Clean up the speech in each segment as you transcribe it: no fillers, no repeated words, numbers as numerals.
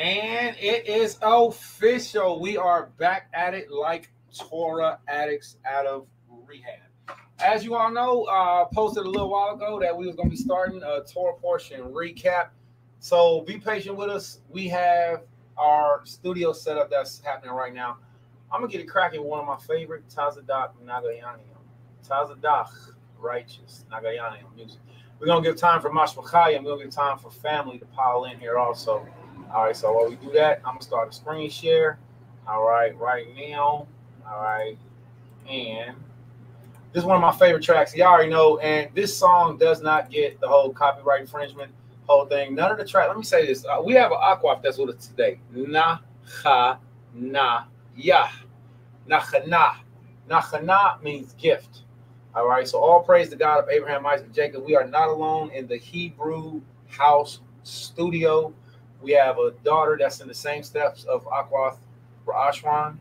And it is official. We are back at it like Torah addicts out of rehab. As you all know, posted a little while ago that we was going to be starting a Torah portion recap. So be patient with us. We have our studio setup that's happening right now. I'm going to get it cracking with one of my favorite Tazadak Nagayanium. Tazadak, righteous, Nagayanium music. We're going to give time for Mashmachayim. We're going to give time for family to pile in here also. All right, so while we do that, I'm going to start a screen share. All right, right now. All right, and this is one of my favorite tracks. You already know, and this song does not get the whole copyright infringement whole thing. None of the track. Let me say this. We have an aquaf that's with us today. Na-ha-na-yah. Na-ha-na. Na-ha-na means gift. All right, so all praise to God of Abraham, Isaac, and Jacob. We are not alone in the Hebrew house studio. We have a daughter that's in the same steps of Akwath Ra'ashwan,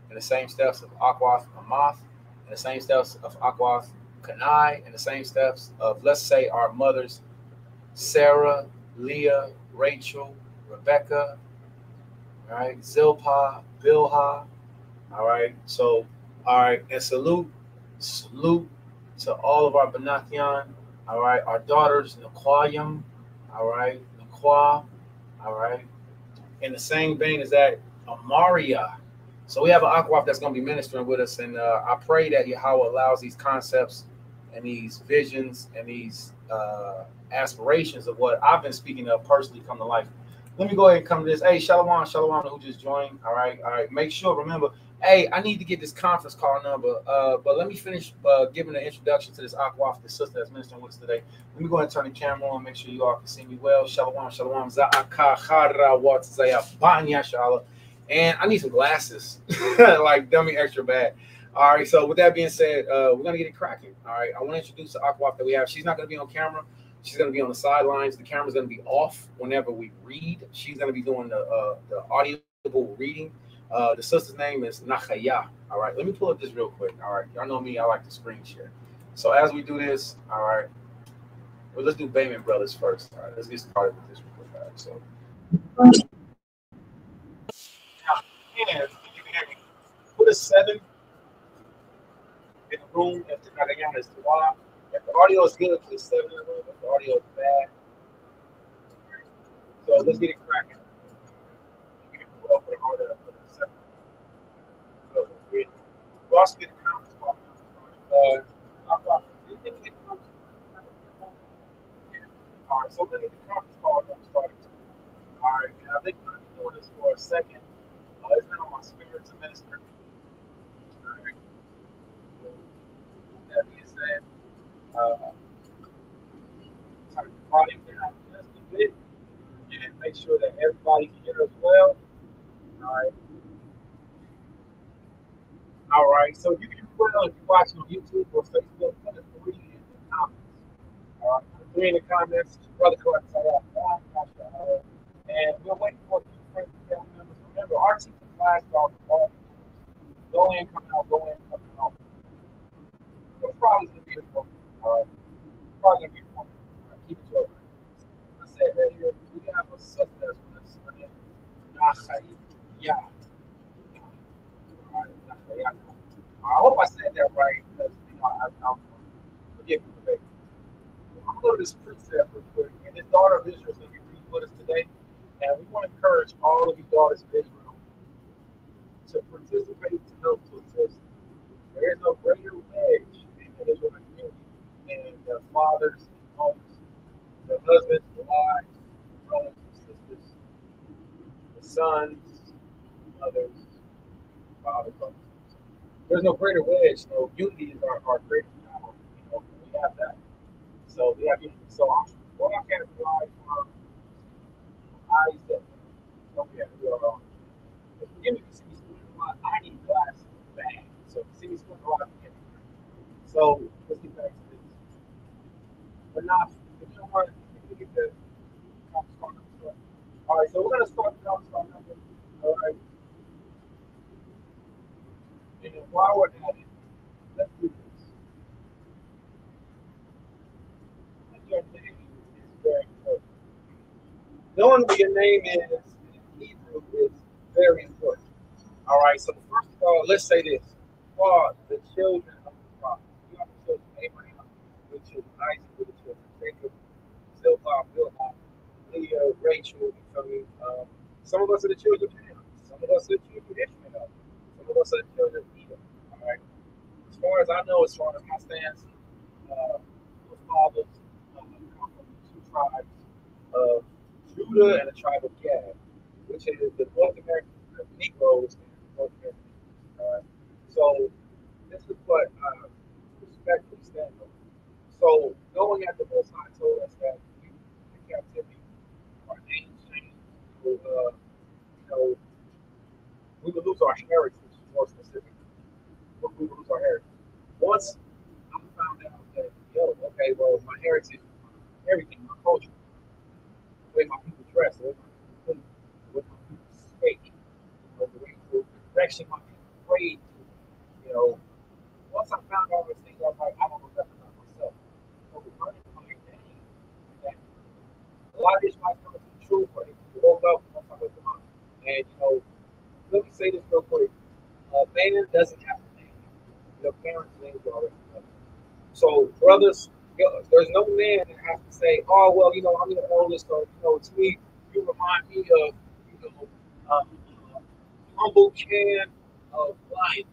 and the same steps of Akwath Amath, and the same steps of Akwath Kanai, and the same steps of, let's say, our mothers, Sarah, Leah, Rachel, Rebecca, all right, Zilpah, Bilhah, all right. So, all right, and salute to all of our Benathian, all right, our daughters, Naquayim, all right, Naqua, all right. In the same vein as that, Amaria. So we have an aquaf that's going to be ministering with us, and I pray that YaHaWa allows these concepts and these visions and these aspirations of what I've been speaking of personally come to life. Let me go ahead and come to this. Hey, Shalawam, who just joined. All right. Make sure, remember, hey, I need to get this conference call number, but let me finish giving an introduction to this aquaf, the sister that's ministering with us today. Let me go ahead and turn the camera on, make sure you all can see me well. Shalawam, Yasharahla. And I need some glasses, like dummy extra bad. All right, so with that being said, we're going to get it cracking. All right, I want to introduce the aquaf that we have. She's not going to be on camera. She's going to be on the sidelines. The camera's going to be off whenever we read. She's going to be doing the audible reading. The sister's name is Nachaya. All right, let me pull up this real quick. All right, y'all know me. I like to screen share. So as we do this, all right, well, let's do Bayman Brothers first. All right, let's get started with this real quick. All right, so. Now, and you can hear me. Put a 7 in the room if the Nagayan is the Y. If the audio is good, put a 7 in the room. If the audio is bad, so let's get it cracking. You can put up with the order. We'll also get a conference call. All right, so we're going to get the conference call started. All right, and I think we're going to be doing this for a second. It's been on my spirit to minister. All right. That being said, turn the volume down just a bit and make sure that everybody can hear us well. All right. All right, so you can put it on if you're watching on YouTube or Facebook, put a 3 in the comments. All right, put a 3 in the comments. Brother correct, and we're waiting for a few friends and family members. Remember, our teaching class is all go in, come out, go in, come out. It's probably going to be a book. All right, probably going to be a book. Keep it to it. I said earlier, we have a sister that's with us. Her name is YaHaWa. I hope I said that right because I'll forgive me for that. I'm going to go to this precept real quick, and this daughter of Israel is going to be reading with us today, and we want to encourage all of you daughters of Israel to participate, to help, to assist. There is no greater wedge in the Israelite community than the fathers and mothers, the husbands, the wives, the brothers and sisters, the sons, mothers, fathers, brothers. There's no greater wedge. So unity is our greatest power. We have that. So we have unity. So I'm broadcasting live from Isaac. Forgive me if you see me squinting a lot. I need glasses bad. So if you see me squinting a lot, forgive me. So let's get back to this. But now, if you don't want to get the conference call number. All right, so we're going to start the conference call number. All right. And then while we're at it, let's do this. Your name is very important. Knowing what your name is, Hebrew is very important. All right, so first of all, let's say this. For the children of the prophet, we are the children of Abraham, the children of Isaac, the children of Jacob, Zilpah, Bilhah, Leah, Rachel. I mean, some of us are the children of Ham. Some of us are the children of Ishmael. Some of us are the children of Edom. All right. As far as I know, as far as my stance, the fathers come from the two tribes of Judah and the tribe of Gad, which is the North American Negroes and North American Negroes. All right. So this is what I respectfully stand on. So knowing that the Most High told us that we in captivity, our names changed, we would lose our heritage, more specifically. We would lose our heritage. Once I found out that, okay, well, my heritage, everything, my culture, the way my people dress, the way my people speak, the way the direction my people pray to, once I found all those things, I was like, I don't know nothing about myself. So learning my name, that a lot of this might come to the truth, but if you woke up, and let me say this real quick. Man doesn't have a name. Your parents' names are already known. So brothers, there's no man that has to say, oh well, I'm the oldest, or to me, you remind me of, humble can of lions.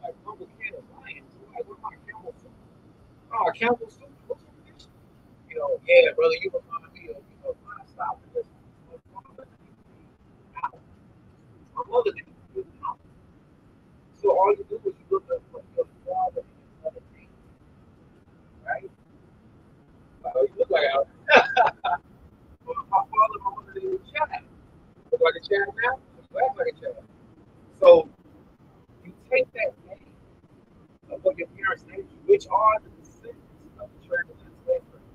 Like humble can of lions. Like what about camel soup? Oh, camel soup. What's this? Yeah, brother, you remind me of, stop because my mother didn't do it. So all you do is you look up what your father and mother name, right? You look like a well, my father and my mother name was Chad. Look like a Chad now? You act like a Chad. So you take that name of what your parents named you, which are the descendants of the transatlantic slave trade.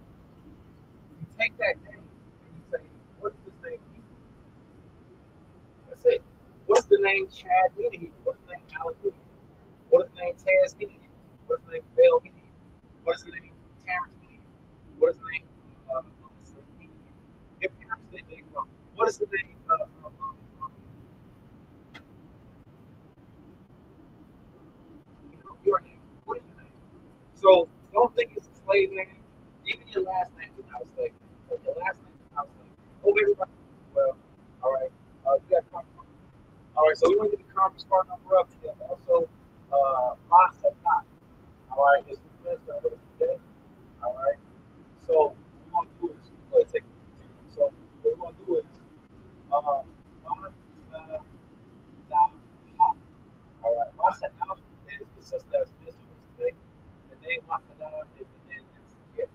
You take that name and you say, what does this name mean? That's it. What's the name Chad meaning? What's the name Alec meaning? What is the name Taz meaning? What is the name Bell meaning? What is the name Terrence meaning? What is the name if parents did name from? What is the name your name? What is your name? So don't think it's a slave name. Even your last name is not a slave name. So your last name is not a slave name. Hope everybody well. All right. You got conference. All right. So we want to get the conference card number up. And also, Masa Not. All right. This is the today. All right. So what we're going to do is we're going to take it. So what we're going to do is Masa Not. All right. Masa Not is the sister that's missing today. The name Masa Not is the name that's gift.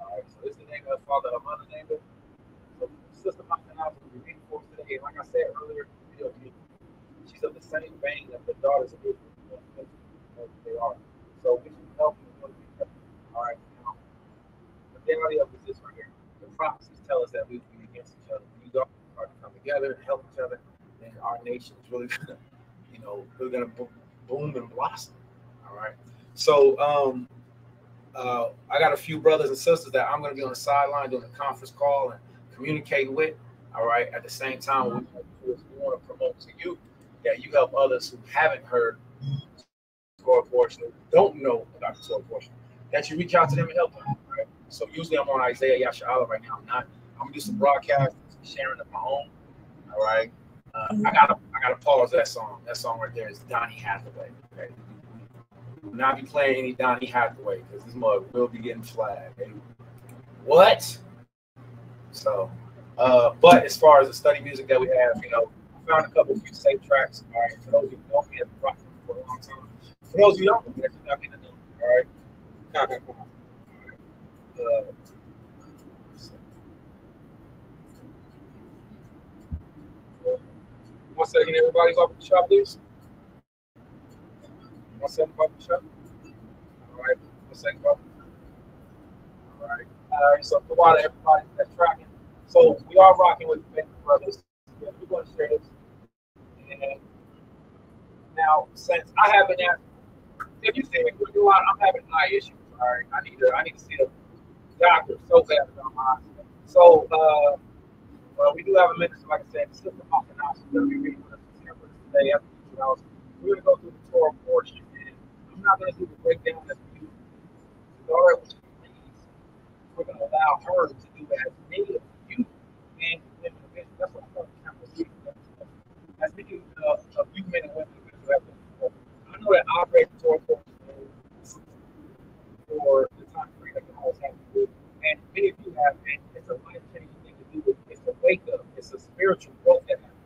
All right. So this is the name of her father, her mother named her. So Sister Masa Not will be reading for us today. And like I said earlier in the video, she's of the same vein of the daughters of Israel. They are. So we should help you. All right. Now, the reality of this right here. The prophecies tell us that we will be against each other. We are to come together and help each other, and our nation is really, we're gonna boom and blossom. All right. So, I got a few brothers and sisters that I'm gonna be on the sideline doing a conference call and communicating with. All right. At the same time, we want to promote to you that you help others who haven't heard Torah portion, don't know about the Torah portion, that you reach out to them and help them. Right? So usually I'm on Isaiah Yasharahla right now. I'm gonna do some broadcasts, sharing of my own. All right. I gotta pause that song. That song right there is Donny Hathaway. Okay. Will not be playing any Donny Hathaway because this mug will be getting flagged. Okay? What? So, but as far as the study music that we have, I found a couple of safe tracks. All right. For those who don't have rock for a long time. For those who don't, that's not going to know. All right. One second, everybody, open the shop, please. 1 second, open the shop. All right. 1 second, open. All right. All right. So, for a while, everybody that's tracking. So, we are rocking with the brothers. We're going to share this. And now, since I haven't asked, if you see me do a lot, I'm having eye issues. All right, I need to see the doctor so bad about my eyes. So Well, we do have a minister, like I said, Sister Makanah. She's going to be reading with us here for us today. After each house, we're going to go through the Torah portion. And I'm not going to do the breakdown as we do. Laura, which please, we're going to allow her to do as many of you and women of Israel. That's what I'm talking about. As many of you men and women of Israel have been before. I know that operating Torah portion for the time free that can always have to do. And many of you have, and it's a life-changing thing to do. It's a wake up. It's a spiritual growth that happens.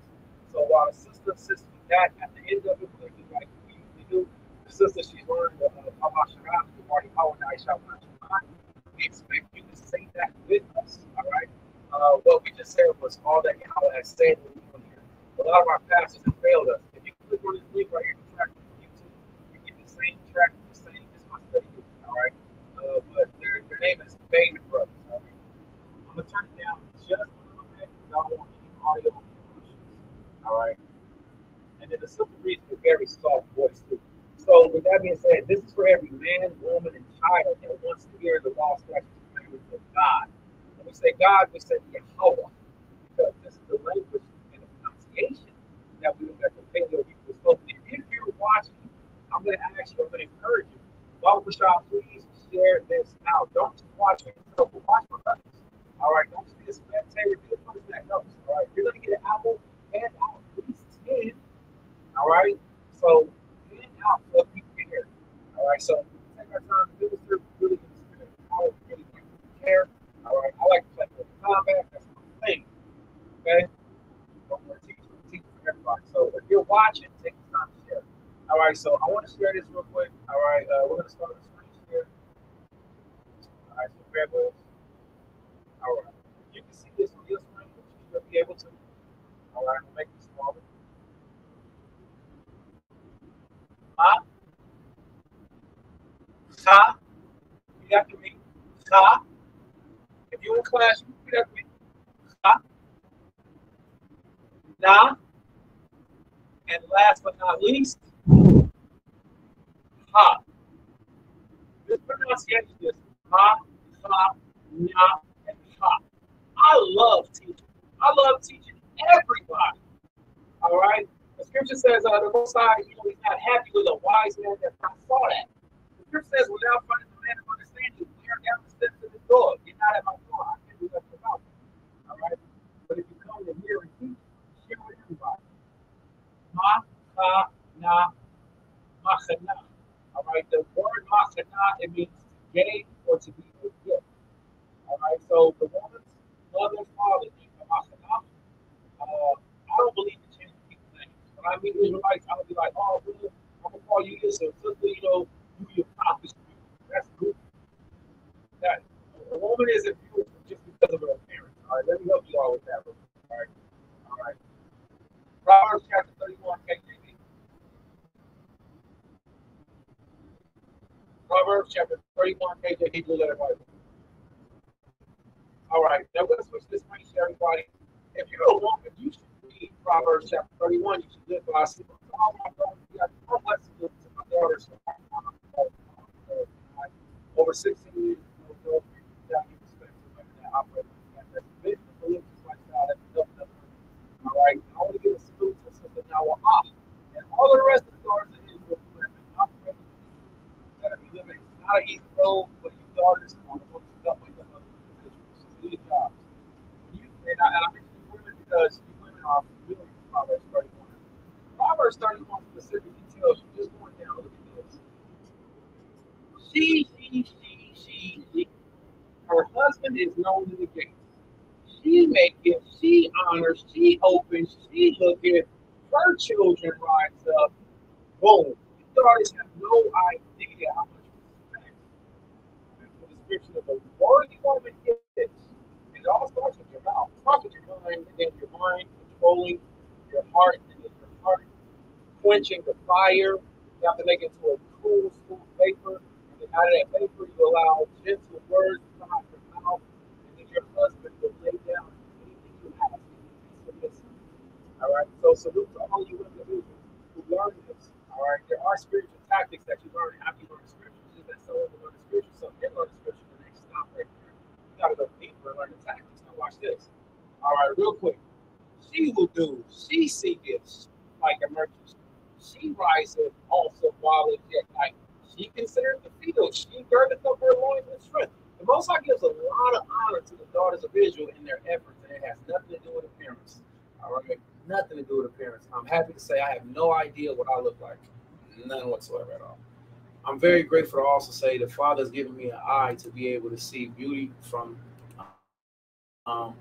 So while the sister assists with that, at the end of it, we're going to do like we usually do. The sister, she's learned the ahshara, the YaHaWa, the isha. We expect you to say that with us, all right? What we just said was all that YaHaWa has said. A lot of our pastors have failed us. If you click on this link right here, the track on YouTube, you get the same track, the same, it's my study group, all right? But their name is Baby Brothers, all right? I'm going to turn it down just a little bit because I don't want any audio interruptions, all right? And then the simple reason is very soft voice, too. So, with that being said, this is for every man, woman, and child that wants to hear the law, statutes, and commandments of God. When we say God, we say YaHaWa, because this is the language and the pronunciation that we that the Paleo people spoke. If you're watching, I'm going to ask you, I'm going to encourage you. Baba Prashad, please share this out. Don't just watch me, but watch my others. All right, don't just be a spectator, be a person that helps. All right, you're going to get an apple and out at least 10. All right, so hand out so people can hear. All right, so take our time to do this through really good really care. All right, I like to play with combat. That's my thing. Okay. We're teaching for everybody. So if you're watching, take the time to share. All right, so I want to share this real quick. All right, we're going to start with the screen share. All right, so bear with us. All right, you can see this on your screen, but you should be able to. All right, we'll make this smaller. Ha, ha, repeat after me. Ha. If you're in class, you repeat after me. Ha, na, and last but not least, ha. This pronunciation is ha, ha, na, and ha. I love teaching. I love teaching everybody. All right? The scripture says the Most High, he's not happy with a wise man that not saw that. The scripture says, without finding the man of understanding, clear down the steps of his door. You're not at my door. I can't do nothing about it. All right? But if you come to hear and teach, share with everybody. Ma, ka, na, machana. All right? The word machana, it means to give or to be a gift. All right? So the woman's mother's father named machana. I don't believe in changing people's names. When I meet Israelites, I would be like, oh, well, I'm going to call you this, or simply, do your prophecy. That's good. That a woman isn't beautiful just because of her appearance. All right, let me help you all with that. All right, all right. Proverbs chapter 31, KJV. Proverbs chapter 31, KJV, Blue Letter Bible. All right, now let's switch this screen to everybody. If you're a woman, you should read Proverbs chapter 31. You should live by all my daughters. We got one lesson to my daughters. Over 16 years, no respect for women that operate like that. That's a religious lifestyle that's built up. All right, I want to give a salute to Sister YaHaWa and all of the rest of the daughters in Israel who have been operating that are living. It's not an easy road, but you daughters are going to help with them other individuals. Do your job. And I mention you women because you women are familiar with Proverbs 31. Proverbs 31 specifically tells you, just going down, look at this. She. Her husband is known in the gate. She maketh, she honors, she opens, she looketh. Her children rise up. Boom. The daughters have no idea how much respect the description of a worthy woman is. It all starts with your mouth. It starts with your mind, and then your mind controlling your heart, and then your heart quenching the fire. You have to make it to a cool, smooth vapor. And then out of that vapor, you allow gentle words to come out your mouth. And then your husband will lay down anything you ask to listen. All right? So salute to all you women who learn this. All right? There are spiritual tactics that you learn after you learn the scriptures. Just that someone will learn the scriptures, some didn't learn the scriptures, and they stop right there. You got to go deeper and learn the tactics. Now watch this. All right, real quick. She will do. She see gifts like emergency. She rises also while it yet like she considers the field. She girdeth up her loins with strength. The Most High gives a lot of honor to the daughters of Israel in their efforts, and it has nothing to do with appearance. All right, nothing to do with appearance. I'm happy to say I have no idea what I look like, none whatsoever at all. I'm very grateful to also say the Father has given me an eye to be able to see beauty from um,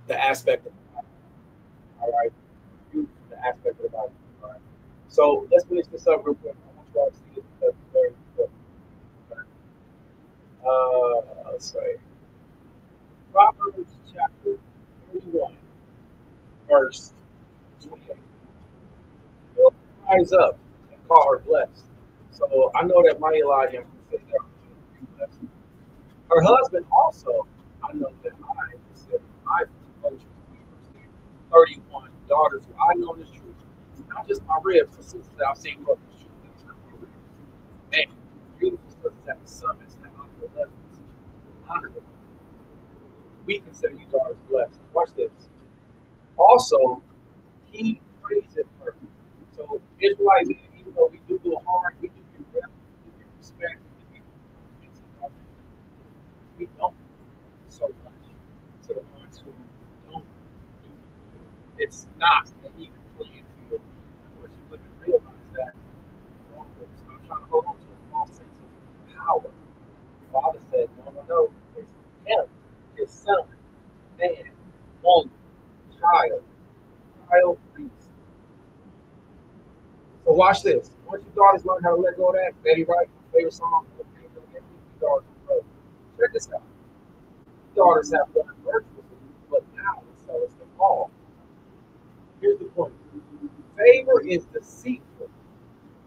the aspect of all right, beauty from the aspect of the Bible. All right. So let's finish this up real quick. I want you all to see this because it's very important. Let's say Proverbs chapter 31, verse 28. He'll rise up and call her blessed. So I know that my Elijah considered her to be blessed. Her husband also, I know that I consider my virtues to be 31 daughters who I know this truth. Not just my ribs, but sisters that I've seen grow this truth. That's not my ribs. Man, beautiful sisters at the summits and on the levels. Honorable. We consider you daughters blessed. Watch this. Also, he praises her. So Israelites, even though we do go hard, we do give reverence, we do give respect, we do give we don't so much to the ones who don't do it. It's not an even playing field. Of course, you wouldn't realize that. I'm trying to hold on to a false sense of power. The Father said, no, it's him, his son, man, woman, child, priest. So watch this. Once your daughters learn how to let go of that, Betty Wright, my favorite song, check this out. Daughters have done virtually, but now it's so it's the call. Here's the point. Favor is deceitful.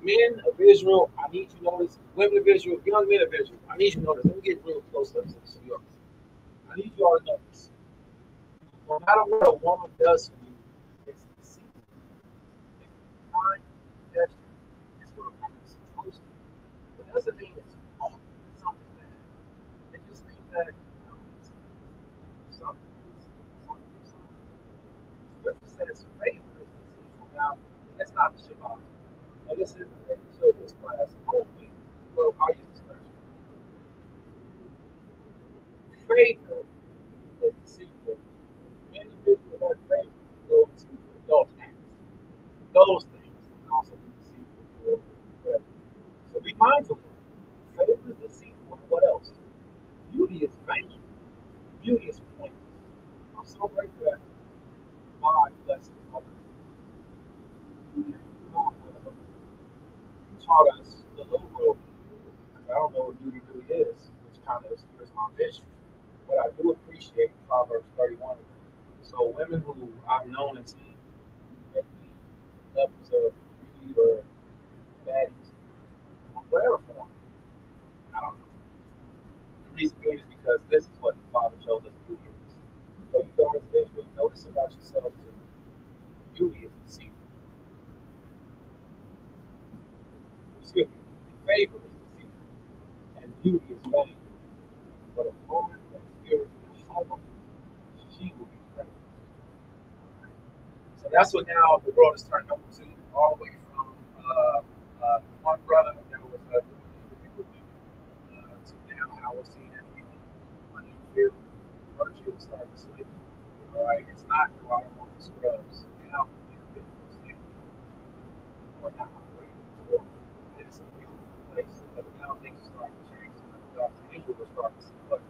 Men of Israel, I need you to notice. Women of Israel, young men of Israel, I need you to notice. Let me get real close up to this. I need you all to notice. No matter what a woman does for you, it's deceitful. It's kind gesture. It's what a woman is supposed to do. It doesn't mean it's wrong. It's something bad. It just means that it's something. Scripture says favor is deceitful. Now, that's not the Shabbat. Now, this is a children's class only. Well, I use this question. Favor is deceitful. Many people that favor go to adult acts. Those things can also be deceitful. So be mindful. Favor is deceitful. And what else? Beauty is vain. Beauty is pointless. I'm so grateful that God blesses others. Taught us the little world. I don't know what beauty really is, which kind of obscures my vision. But I do appreciate Proverbs 31. So women who I've known and seen at the levels of beauty or baddies, whatever form, I don't know. The reason being is because this is what the Father chose us to do. So you don't eventually notice about yourself too. Beauty is deceitful. Excuse me. Favor is deceitful. And beauty is vain. But a woman that fears YaHaWa, she will be praised. So that's what now the world is turning over to, all the way from one brother that was to now how we're seeing everything unfilled, virtue starting to sleep. All right, it's not the right on the scrubs. Now, or not operating. It's a beautiful place, but now things are starting to change. The Israel will start to see what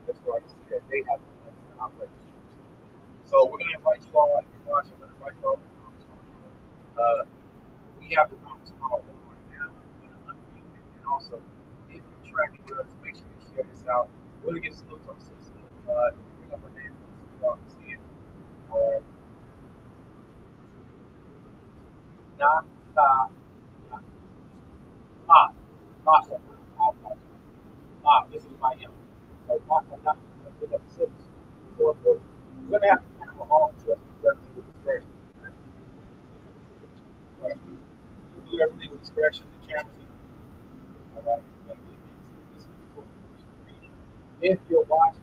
they're starting to see that they have to operate. So we're going to invite you all, if you're watching, we're going to invite you all to come tomorrow. We have the conference call right now. And also, if you're tracking with us, make sure you share this out. We're going to get some looks on system. Bring up our name so y'all can see it. Not, not, not, this is my young. So, not, pick up the six. So, we're going to have to handle all of this with discretion. Right? Do everything with discretion. The cameras. All right. If you're watching,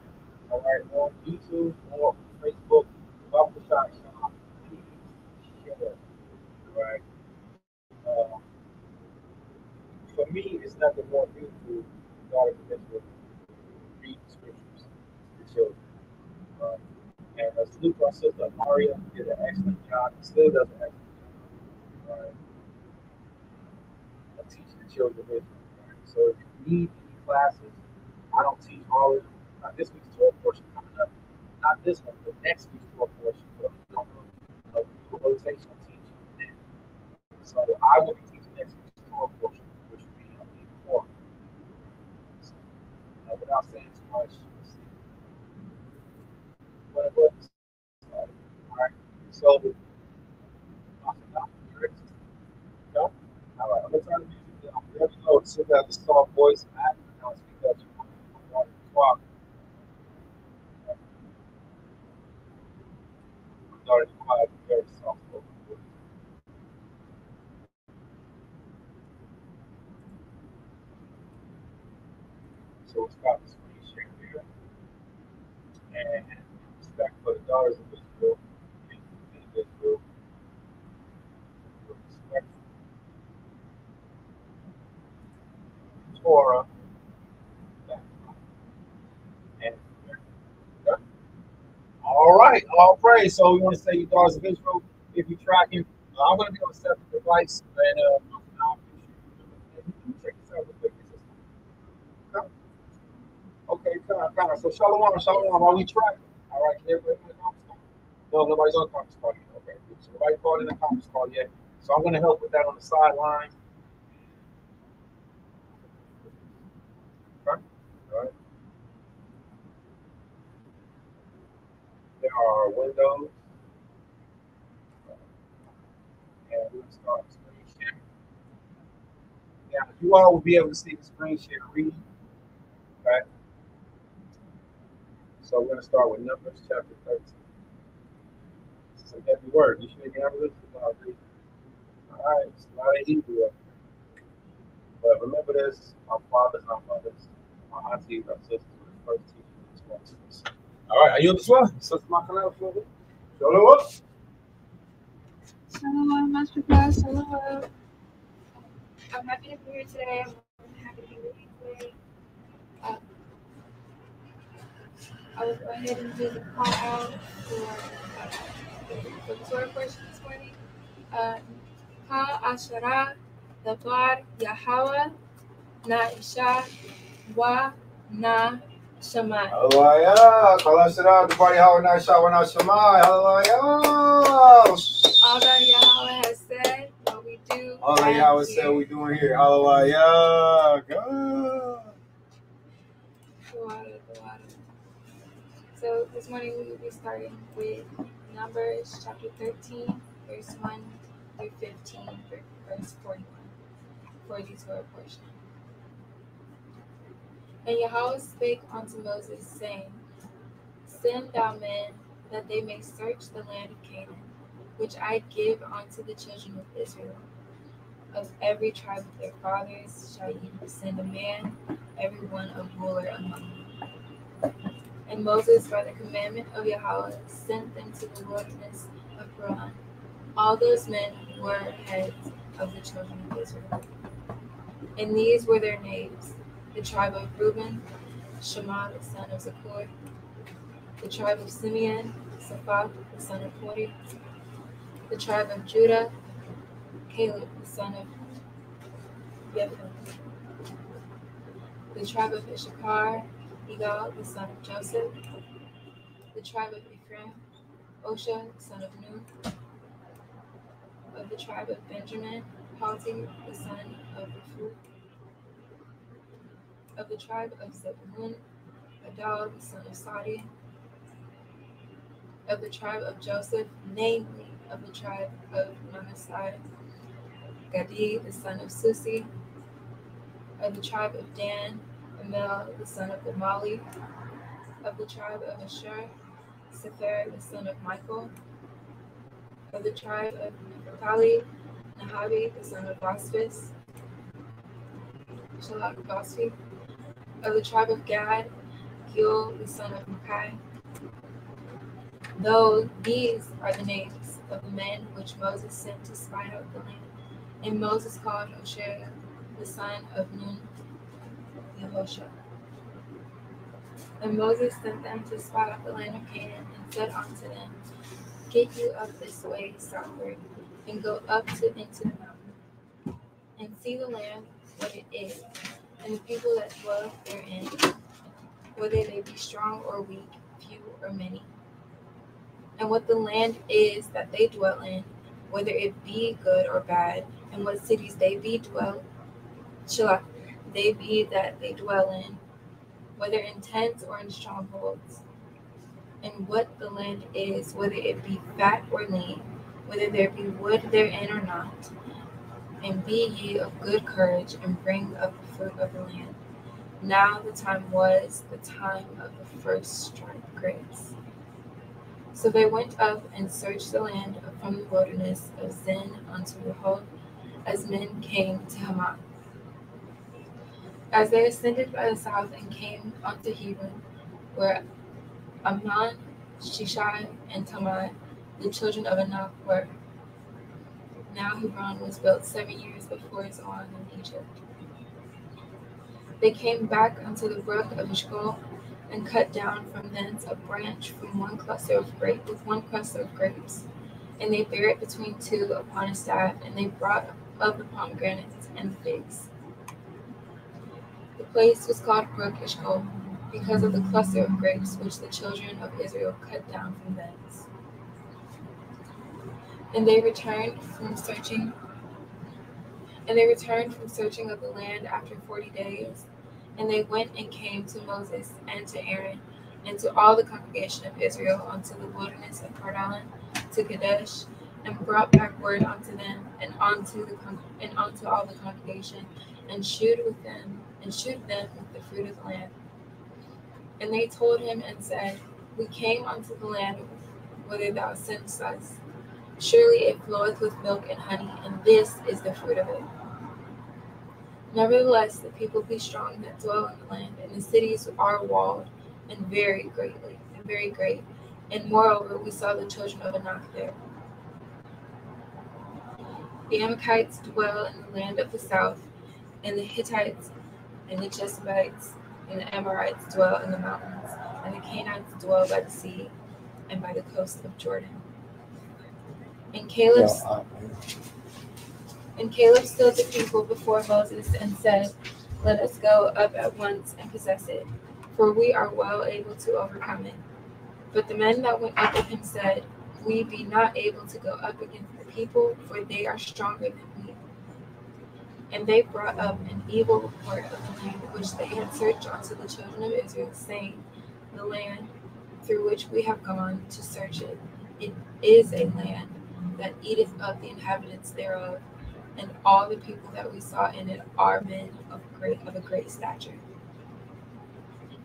all right, on YouTube or Facebook, Bible Shot Shop, please share it. Right? Uh, for me, it's nothing more beautiful than God of Israel read the scriptures to the children. Uh, and salute to our sister Maria, did an excellent job. Still does an excellent job. Right? Of teaching the children of Israel. Right? So if you need any classes, I don't teach all of them. This week's 12 portion coming up. Not this one, but next week's 12 portion. So if you don't know, do a rotational teaching. So I will be teaching next week's 12 portion, which will be on the 4th. So, without saying too much, what it was. All right. So, no? All right. I'm going to turn the music down. There we go. So we have the soft voice. I have to now speak up. Started to quiet, very soft voice. So we'll stop the screen share here. And respect for the daughters of Israel, and Israel, respect Torah, and all right, all praise. So we want to say you daughters of Israel, if you're tracking, I'm going to be on a separate device, and check this out real quick. Okay, kind of. So shalom, shalom. Are we tracking? All right, can everybody in the conference call? No, nobody's on the conference call yet. Okay, so nobody called in the conference call yet. So I'm going to help with that on the sideline. Okay. All right. There are windows, and we'll start screen sharing. Now, you all will be able to see the screen share reading. Okay. So we're going to start with Numbers chapter 13. It's a heavy word. You should have this. All right, it's a lot of Hebrew up here. But remember this, our fathers, our mothers, our aunties, our sisters were the first teachers of this one. All right, are you on this one? Sister Makalel, show up. Shalom, Master Class. Hello. I'm happy to be here today. I'm happy to be with you today. I will go ahead and do the call out for the Torah portion this morning. ahshara, dabar, YaHaWa, isha, na shami. Hallelujah. ahshara, dabar, YaHaWa, isha, shami. Hallelujah. All that YaHaWa has said, what we do. All that YaHaWa said, we doing here. Hallelujah. God. The water. So this morning we will be starting with Numbers chapter 13, verse 1 through 15, verse 41 for the Torah portion. And YaHaWa spake unto Moses, saying, Send thou men, that they may search the land of Canaan, which I give unto the children of Israel. Of every tribe of their fathers shall ye send a man, every one a ruler among them. And Moses, by the commandment of YaHaWa, sent them to the wilderness of Protion. All those men were heads of the children of Israel. And these were their names: the tribe of Reuben, Shema the son of Zakur; the tribe of Simeon, Saphat the son of Hori; the tribe of Judah, Caleb the son of Jephunneh; the tribe of Issachar, Igal the son of Joseph; the tribe of Ephraim, Osha the son of Nun; of the tribe of Benjamin, Palti the son of Raphu; of the tribe of Zebulun, Adal the son of Sadi; of the tribe of Joseph, namely of the tribe of Manasseh, Gadi the son of Susi; of the tribe of Dan, Amel the son of Gamali; of the tribe of Asher, Sefer the son of Michael; of the tribe of Naphtali, Nahabi the son of Bospis, Shelach Bosfi; of the tribe of Gad, Gil the son of Makai; Though these are the names of the men which Moses sent to spy out the land. And Moses called Osher, the son of Nun, Yahosha. And Moses sent them to spy out the land of Canaan, and said unto them, Get you up this way southward, and go up into the mountain, and see the land what it is, and the people that dwell therein, whether they be strong or weak, few or many, and what the land is that they dwell in, whether it be good or bad, and what cities they be Shelach, they be that they dwell in, whether in tents or in strongholds, and what the land is, whether it be fat or lean, whether there be wood therein or not, and be ye of good courage, and bring up the fruit of the land. Now the time was the time of the first striped grapes. So they went up and searched the land from the wilderness of Zin unto Rehob, as men came to Hamath. As they ascended by the south and came unto Hebron, where Amnon, Shishai, and Tamai, the children of Anak, were. Now Hebron was built 7 years before Zoan in Egypt. They came back unto the brook of Eshcol, and cut down from thence a branch from one cluster of grapes with one cluster of grapes, and they bare it between two upon a staff, and they brought up the pomegranates and the figs. The place was called brook Eshcol, because of the cluster of grapes which the children of Israel cut down from thence. And they returned from searching of the land after 40 days. And they went and came to Moses and to Aaron and to all the congregation of Israel unto the wilderness of Paran to Kadesh, and brought back word unto them and unto all the congregation, and shewed them with the fruit of the land. And they told him and said, We came unto the land whither thou sentest us. Surely it floweth with milk and honey, and this is the fruit of it. Nevertheless, the people be strong that dwell in the land, and the cities are walled, and very great. And moreover, we saw the children of Anak there. The Amalekites dwell in the land of the south, and the Hittites, and the Jebusites, and the Amorites dwell in the mountains, and the Canaanites dwell by the sea, and by the coast of Jordan. And Caleb stood the people before Moses and said, Let us go up at once and possess it, for we are well able to overcome it. But the men that went up with him said, We be not able to go up against the people, for they are stronger than we. And they brought up an evil report of the land which they had searched unto the children of Israel, saying, The land through which we have gone to search it, it is a land that eateth up the inhabitants thereof, and all the people that we saw in it are men of a great stature.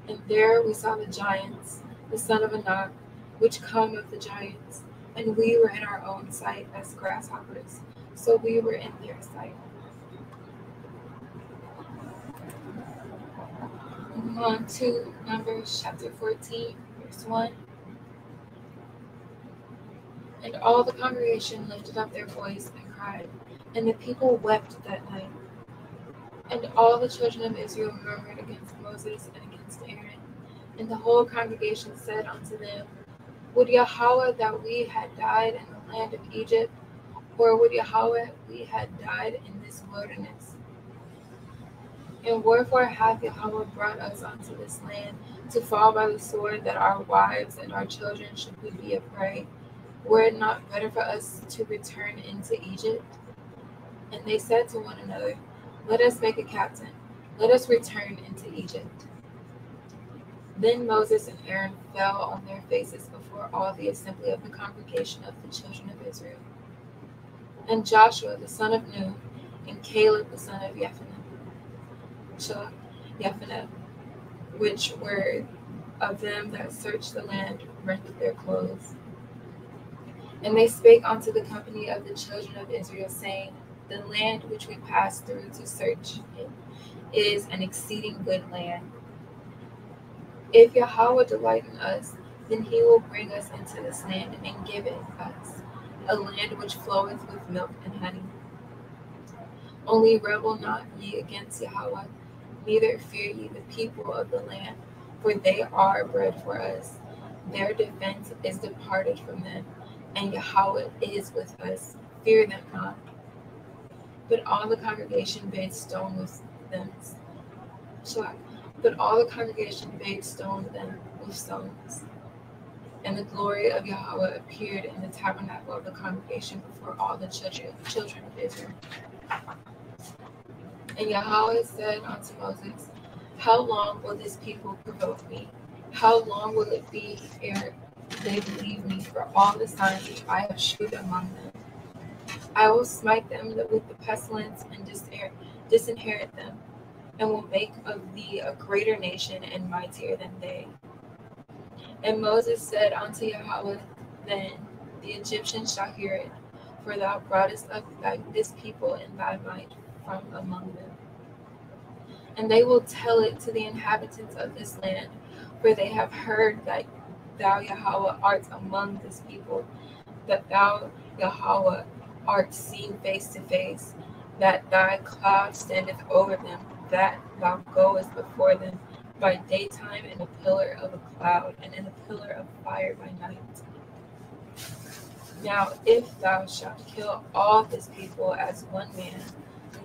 And there we saw the giants, the son of Anak, which come of the giants, and we were in our own sight as grasshoppers, so we were in their sight. Moving on to Numbers chapter 14, verse 1. And all the congregation lifted up their voice and cried, and the people wept that night. And all the children of Israel murmured against Moses and against Aaron. And the whole congregation said unto them, Would YaHaWa that we had died in the land of Egypt, or would YaHaWa we had died in this wilderness? And wherefore hath YaHaWa brought us unto this land, to fall by the sword, that our wives and our children should be a prey? Were it not better for us to return into Egypt? And they said to one another, Let us make a captain, let us return into Egypt. Then Moses and Aaron fell on their faces before all the assembly of the congregation of the children of Israel. And Joshua the son of Nun, and Caleb the son of Jephunneh, which were of them that searched the land, rent their clothes. And they spake unto the company of the children of Israel, saying, The land which we passed through to search it is an exceeding good land. If YaHaWa delight in us, Then he will bring us into this land and give it us, a land which floweth with milk and honey. Only rebel not ye against YaHaWa, neither fear ye the people of the land, for they are bread for us. Their defense is departed from them, and YaHaWa is with us. Fear them not. But all the congregation bade stone with them. Shelach. But all the congregation bade stone them with stones. And the glory of YaHaWa appeared in the tabernacle of the congregation before all the children of Israel. And YaHaWa said unto Moses, how long will this people provoke me? How long will it be ere they believe me for all the signs which I have shewed among them? I will smite them with the pestilence and disinherit them, and will make of thee a greater nation and mightier than they. And Moses said unto YaHaWa, then the Egyptians shall hear it, for thou broughtest up this people in thy might from among them. And they will tell it to the inhabitants of this land, for they have heard that thou YaHaWa art among this people, that thou YaHaWa art seen face to face, that thy cloud standeth over them, that thou goest before them by daytime in a pillar of a cloud, and in a pillar of fire by night. Now if thou shalt kill all this people as one man,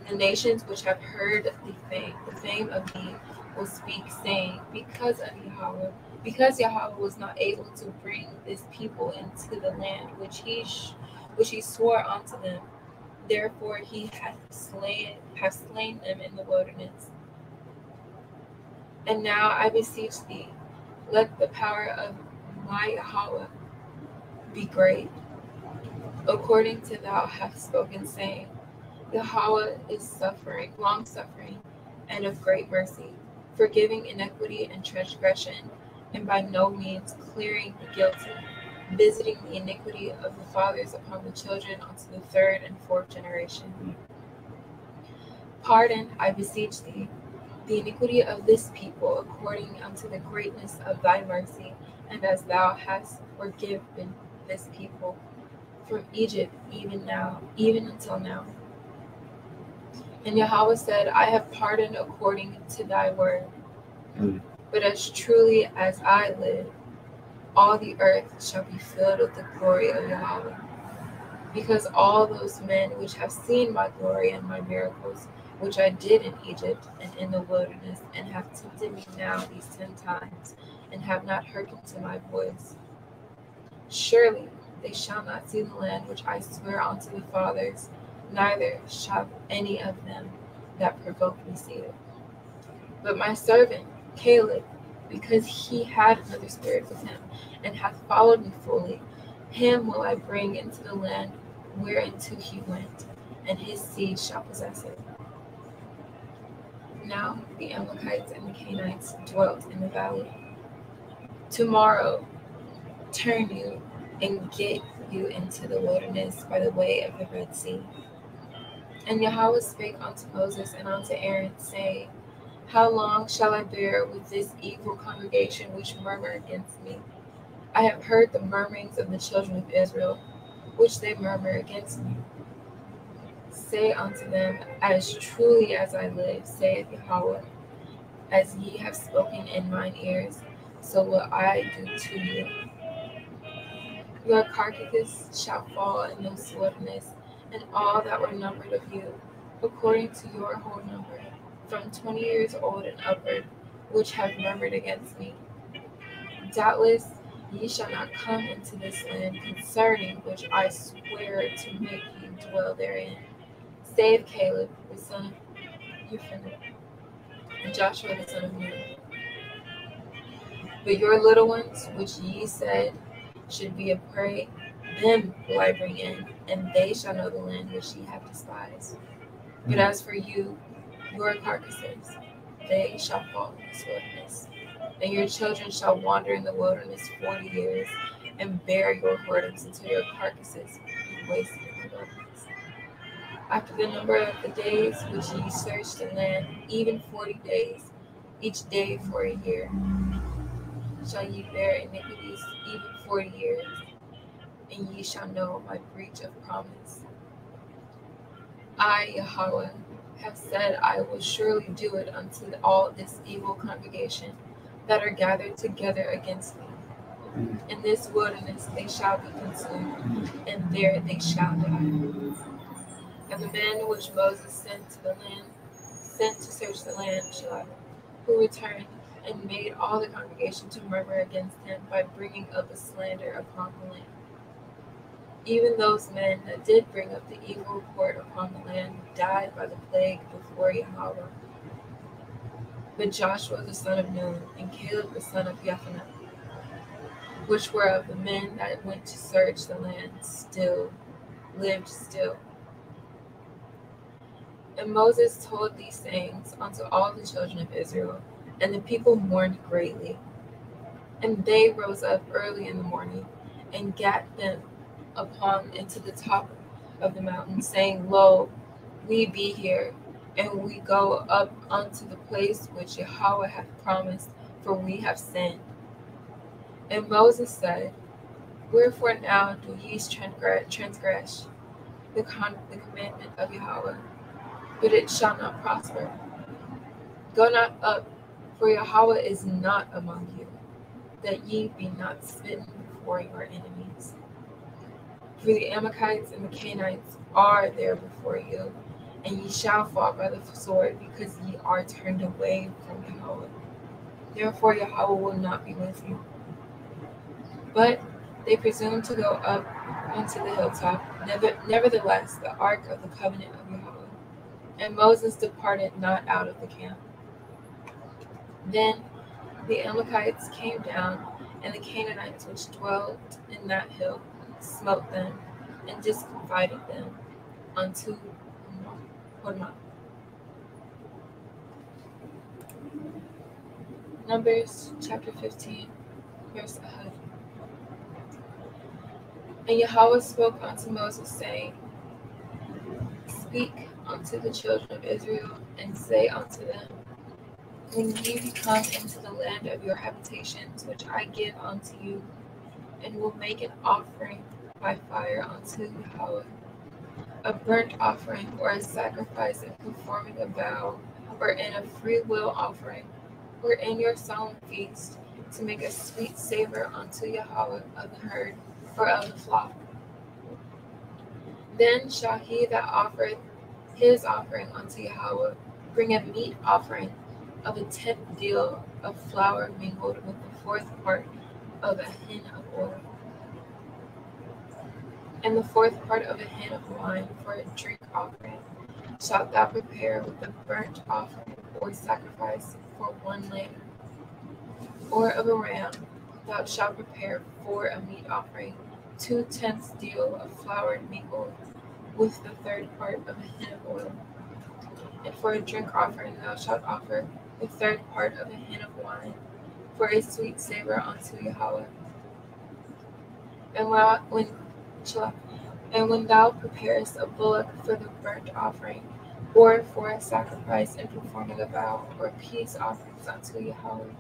the nations which have heard the fame of thee will speak, saying, because YaHaWa was not able to bring this people into the land which he swore unto them, therefore he hath slain them in the wilderness. And now I beseech thee, let the power of my YaHaWa be great, according to thou hast spoken, saying, YaHaWa is long suffering, and of great mercy, forgiving iniquity and transgression, and by no means clearing the guilty, visiting the iniquity of the fathers upon the children unto the third and fourth generation. Pardon, I beseech thee, the iniquity of this people according unto the greatness of thy mercy, and as thou hast forgiven this people from Egypt even until now. And YaHaWa said, I have pardoned according to thy word. But as truly as I live, all the earth shall be filled with the glory of YaHaWa. Because all those men which have seen my glory and my miracles, which I did in Egypt and in the wilderness, and have tempted me now these 10 times, and have not hearkened to my voice, surely they shall not see the land which I swear unto the fathers, neither shall any of them that provoke me see it. But my servant Caleb, because he had another spirit with him, and hath followed me fully, him will I bring into the land whereinto he went, and his seed shall possess it. Now the Amalekites and the Canaanites dwelt in the valley. Tomorrow turn you and get you into the wilderness by the way of the Red Sea. And YaHaWa spake unto Moses and unto Aaron, saying, how long shall I bear with this evil congregation which murmur against me? I have heard the murmurings of the children of Israel, which they murmur against me. Say unto them, as truly as I live, saith YaHaWa, as ye have spoken in mine ears, so will I do to you. Your carcasses shall fall in this wilderness, and all that were numbered of you, according to your whole number, from 20 years old and upward, which have murmured against me. Doubtless ye shall not come into this land, concerning which I swear to make you dwell therein, save Caleb the son of Jephunneh, and Joshua the son of Nun. But your little ones, which ye said should be a prey, them will I bring in, and they shall know the land which ye have despised. But as for you, your carcasses, they shall fall in this wilderness, and your children shall wander in the wilderness 40 years, and bear your whoredoms until your carcasses be wasted in the wilderness. After the number of the days which ye searched the land, even 40 days, each day for a year, shall ye bear iniquities even 40 years, and ye shall know my breach of promise. I, YaHaWa, have said I will surely do it unto all this evil congregation that are gathered together against me. In this wilderness they shall be consumed, and there they shall die. And the men which Moses sent to search the land, Shelach, who returned and made all the congregation to murmur against him by bringing up a slander upon the land. Even those men that did bring up the evil report upon the land died by the plague before YaHaWa. But Joshua the son of Nun and Caleb the son of Jephunneh, which were of the men that went to search the land, lived still. And Moses told these things unto all the children of Israel, and the people mourned greatly. And they rose up early in the morning, and gat them into the top of the mountain, saying, Lo, we be here, and we go up unto the place which YaHaWa hath promised, for we have sinned. And Moses said, Wherefore now do ye transgress the commandment of YaHaWa? But it shall not prosper. Go not up, for YaHaWa is not among you, that ye be not smitten before your enemies. For the Amalekites and the Canaanites are there before you, and ye shall fall by the sword, because ye are turned away from YaHaWa. Therefore YaHaWa will not be with you. But they presumed to go up onto the hilltop. Nevertheless, the ark of the covenant of YaHaWa. And Moses departed not out of the camp. Then the Amalekites came down, and the Canaanites which dwelt in that hill smote them, and discomfited them unto Hormah. Numbers chapter 15, verse 1. And YaHaWa spoke unto Moses, saying, Speak unto the children of Israel, and say unto them, When ye be come into the land of your habitations, which I give unto you, and will make an offering by fire unto YaHaWa, a burnt offering, or a sacrifice in performing a vow, or in a free will offering, or in your solemn feast, to make a sweet savor unto YaHaWa of the herd, or of the flock. Then shall he that offereth his offering unto YaHaWa bring a meat offering of a tenth deal of flour mingled with the fourth part of a hin of oil, and the fourth part of a hin of wine for a drink offering shalt thou prepare with the burnt offering or sacrifice for 1 lamb, or of a ram thou shalt prepare for a meat offering 2/10 deal of flour mingled with the third part of a hin of oil. And for a drink offering thou shalt offer the third part of a hin of wine for a sweet savor unto YaHaWa. And when thou preparest a bullock for the burnt offering, or for a sacrifice in performing a vow, or peace offerings unto YaHaWa,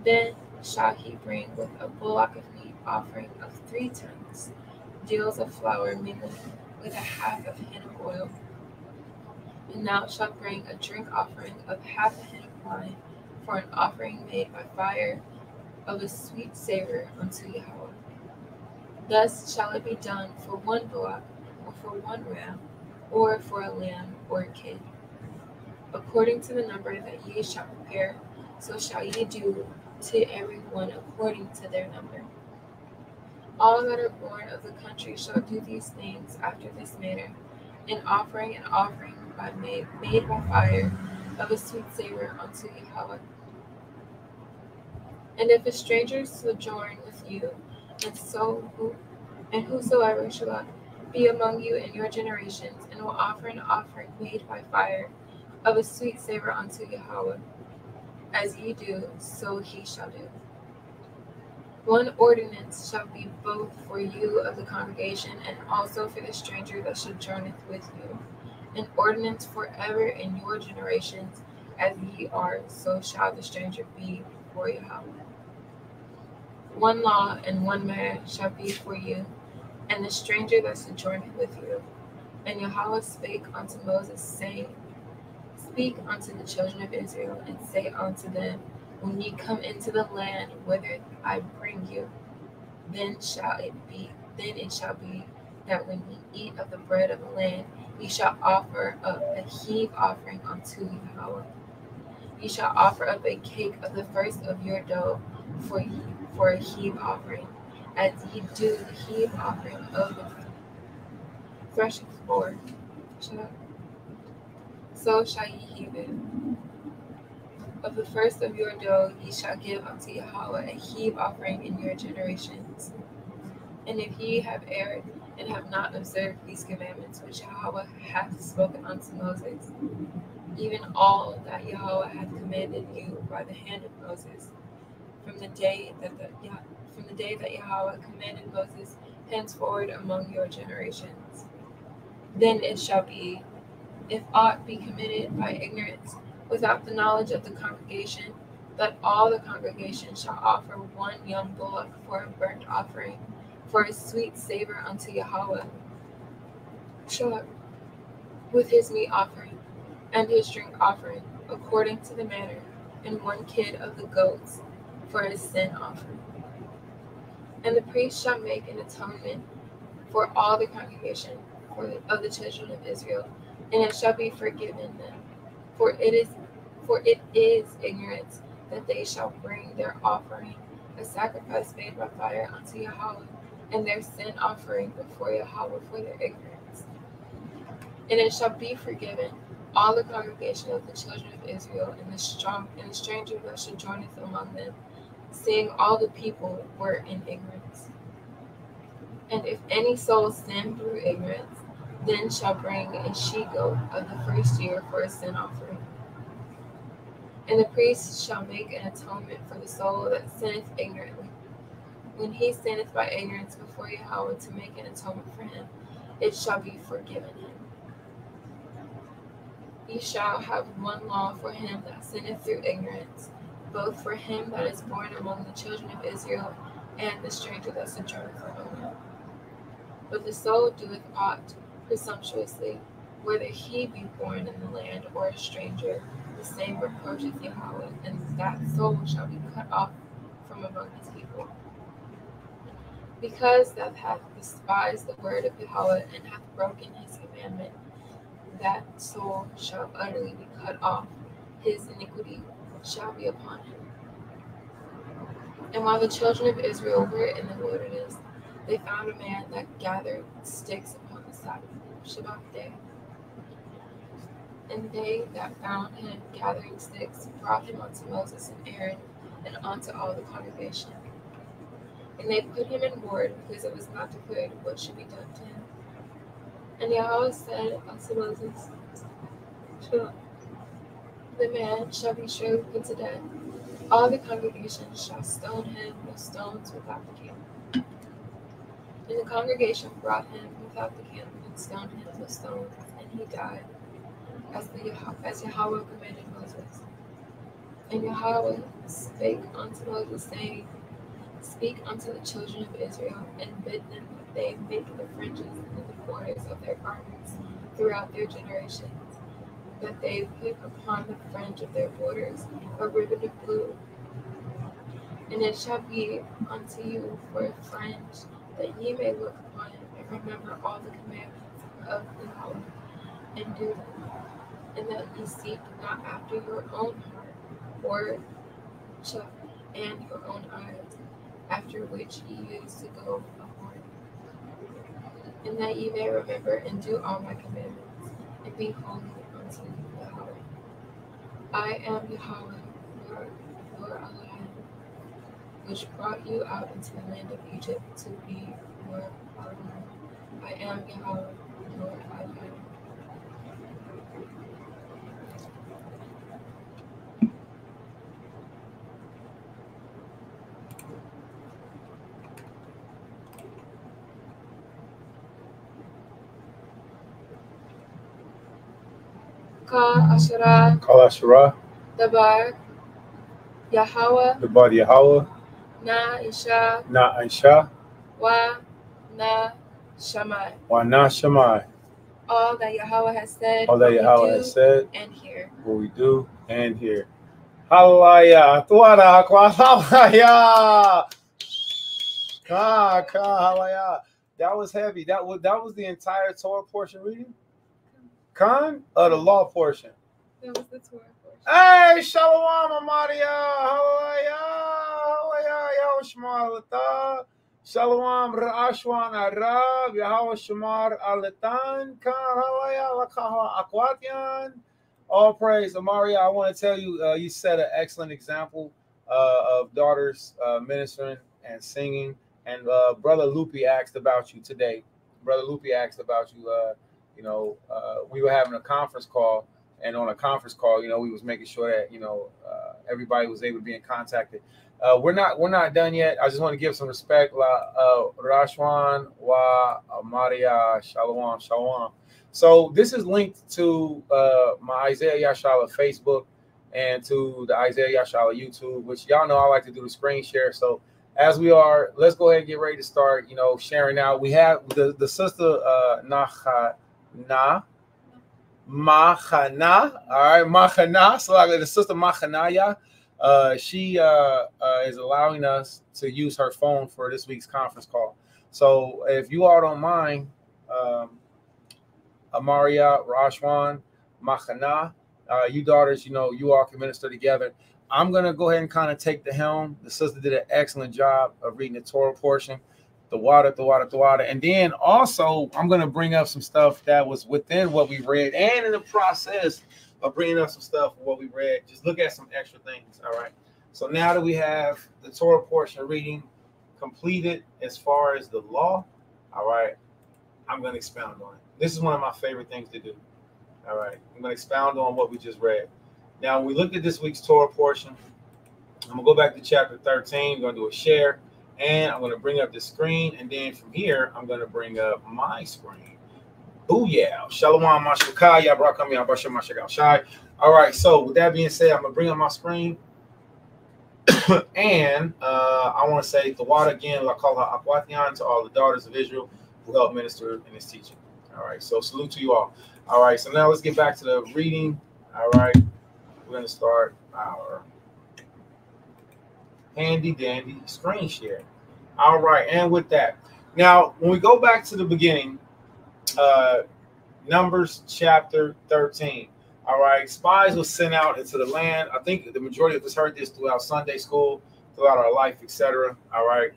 then shall he bring with a bullock of meat offering of 3/10 deals of flour mingled with a half of hin of oil. And thou shalt bring a drink offering of half a hin of wine for an offering made by fire of a sweet savor unto YaHaWa. Thus shall it be done for 1 bullock, or for 1 ram, or for a lamb or a kid. According to the number that ye shall prepare, so shall ye do to every one according to their number. All that are born of the country shall do these things after this manner, in offering an offering made by fire of a sweet savor unto YaHaWa. And if a stranger sojourn with you, and whosoever shall be among you in your generations, and will offer an offering made by fire of a sweet savor unto YaHaWa, as ye do, so he shall do. 1 ordinance shall be both for you of the congregation, and also for the stranger that sojourneth with you. An ordinance forever in your generations, as ye are, so shall the stranger be before YaHaWa. One law and one man shall be for you, and the stranger that sojourneth with you. And YaHaWa spake unto Moses, saying, Speak unto the children of Israel, and say unto them, When ye come into the land whither I bring you, then it shall be that when ye eat of the bread of the land, ye shall offer up a heave offering unto YaHaWa. Ye shall offer up a cake of the first of your dough for a heave offering, as ye do the heave offering of the threshing floor. So shall ye heave it. Of the first of your dough ye shall give unto YaHaWa a heave offering in your generations. And if ye have erred and have not observed these commandments which YaHaWa hath spoken unto Moses, even all that YaHaWa hath commanded you by the hand of Moses, from the day that YaHaWa commanded Moses, henceforward among your generations. Then it shall be, if aught be committed by ignorance, without the knowledge of the congregation, that all the congregation shall offer one young bullock for a burnt offering, for a sweet savor unto YaHaWa, with his meat offering and his drink offering, according to the manner, and one kid of the goats for his sin offering. And the priest shall make an atonement for all the congregation of the children of Israel, and it shall be forgiven them. For it is ignorance that they shall bring their offering, a sacrifice made by fire unto YaHaWa, and their sin offering before YaHaWa for their ignorance. And it shall be forgiven all the congregation of the children of Israel, and the stranger that sojourneth among them, seeing all the people were in ignorance. And if any soul sin through ignorance, then shall bring a she-goat of the first year for a sin offering. And the priest shall make an atonement for the soul that sinneth ignorantly. When he sinneth by ignorance before YaHaWa to make an atonement for him, it shall be forgiven him. Ye shall have one law for him that sinneth through ignorance, both for him that is born among the children of Israel, and the stranger that sojourneth among them. But the soul doeth aught presumptuously, whether he be born in the land or a stranger, the same reproacheth YaHaWa, and that soul shall be cut off from among his people. Because that hath despised the word of YaHaWa and hath broken his commandment, that soul shall utterly be cut off, his iniquity shall be upon him. And while the children of Israel were in the wilderness, they found a man that gathered sticks upon the Sabbath, Shabbat day. And they that found him gathering sticks brought him unto Moses and Aaron, and unto all the congregation. And they put him in ward, because it was not declared what should be done to him. And YaHaWa said unto Moses, The man shall be surely put to death. All the congregation shall stone him with stones without the camp. And the congregation brought him without the camp, and stoned him with stones, and he died, as YaHaWa commanded Moses. And YaHaWa spake unto Moses, saying, Speak unto the children of Israel, and bid them that they make the fringes and the borders of their garments throughout their generations, that they put upon the fringe of their borders a ribbon of blue. And it shall be unto you for a fringe, that ye may look upon it, and remember all the commandments of YaHaWa, and do them, and that ye seek not after your own heart, or and your own eyes, after which ye used to go upward, and that ye may remember and do all my commandments, and be holy unto YaHaWa. I am YaHaWa, your Elohim, which brought you out into the land of Egypt to be your Elohim. I am YaHaWa, your Elohim. ahshara, Yasharahla, dabar, YaHaWa, dabar YaHaWa, na isha, na isha, wa na shamai. wa na shami. All that YaHaWa has said, All that YaHaWa has said, and hear. what we do and hear. Hallelujah. Tuara hallelujah. Hallelujah. That was heavy. That was the entire Torah portion reading. Khan or the law portion? That was the Torah portion. Hey, SHALAWAM, Amadia. Hallelujah. Hallelujah. YaHaWa SHALAWAM Ra'ashwan Arab. YaHaWa Shamar Alatan. Khan Hallelujah. Lakaha Akwatian. All praise, Amaria. I want to tell you, you set an excellent example of daughters ministering and singing. And Brother Lupi asked about you today. Brother Lupi asked about you. We were having a conference call, and on a conference call, we was making sure that everybody was able to be in contacted. We're not done yet. I just want to give some respect. Rashwan wa Amaria Shalawam. So this is linked to my Isaiah Yasharahla Facebook and to the Isaiah Yasharahla YouTube, which y'all know I like to do the screen share. So as we are, let's go ahead and get ready to start, sharing out. We have the sister Machana, all right, Machana. So the sister Machanaya, she is allowing us to use her phone for this week's conference call. So if you all don't mind, Amaria, Rashwan, Machana, you daughters, you all can minister together. I'm going to go ahead and kind of take the helm. The sister did an excellent job of reading the Torah portion, the water. And then also, I'm going to bring up some stuff that was within what we read. And in the process of bringing up some stuff of what we read, just look at some extra things, all right? So now that we have the Torah portion reading completed as far as the law, all right, I'm going to expound on it. This is one of my favorite things to do, all right? I'm going to expound on what we just read. Now, when we looked at this week's Torah portion, I'm going to go back to chapter 13. I'm going to do a share, and I'm going to bring up the screen. And then from here, I'm going to bring up my screen. Booyah. Shalawam, Mashukah, Yabrakam, Yabasham, Mashakal Shai. All right, so with that being said, I'm going to bring up my screen. And I want to say the water again, Lakaha Akwatian, to all the daughters of Israel who helped minister in this teaching. All right, so salute to you all. All right, so now let's get back to the reading. All right. We're going to start our handy dandy screen share. All right. And with that, now, when we go back to the beginning, Numbers chapter 13. All right. Spies were sent out into the land. I think the majority of us heard this throughout Sunday school, throughout our life, etc. All right.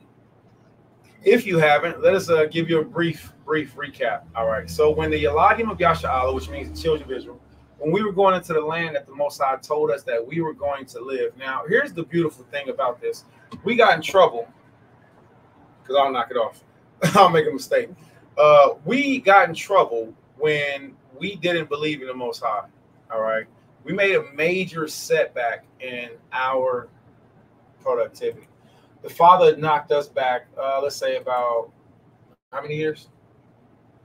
If you haven't, let us give you a brief recap. All right. So when the Yaladim of Yasharahla, which means the children of Israel, when we were going into the land that the Most High told us that we were going to live. Now, here's the beautiful thing about this. We got in trouble, because I'll knock it off. I'll make a mistake. We got in trouble when we didn't believe in the Most High. All right. We made a major setback in our productivity. The Father knocked us back, let's say about how many years?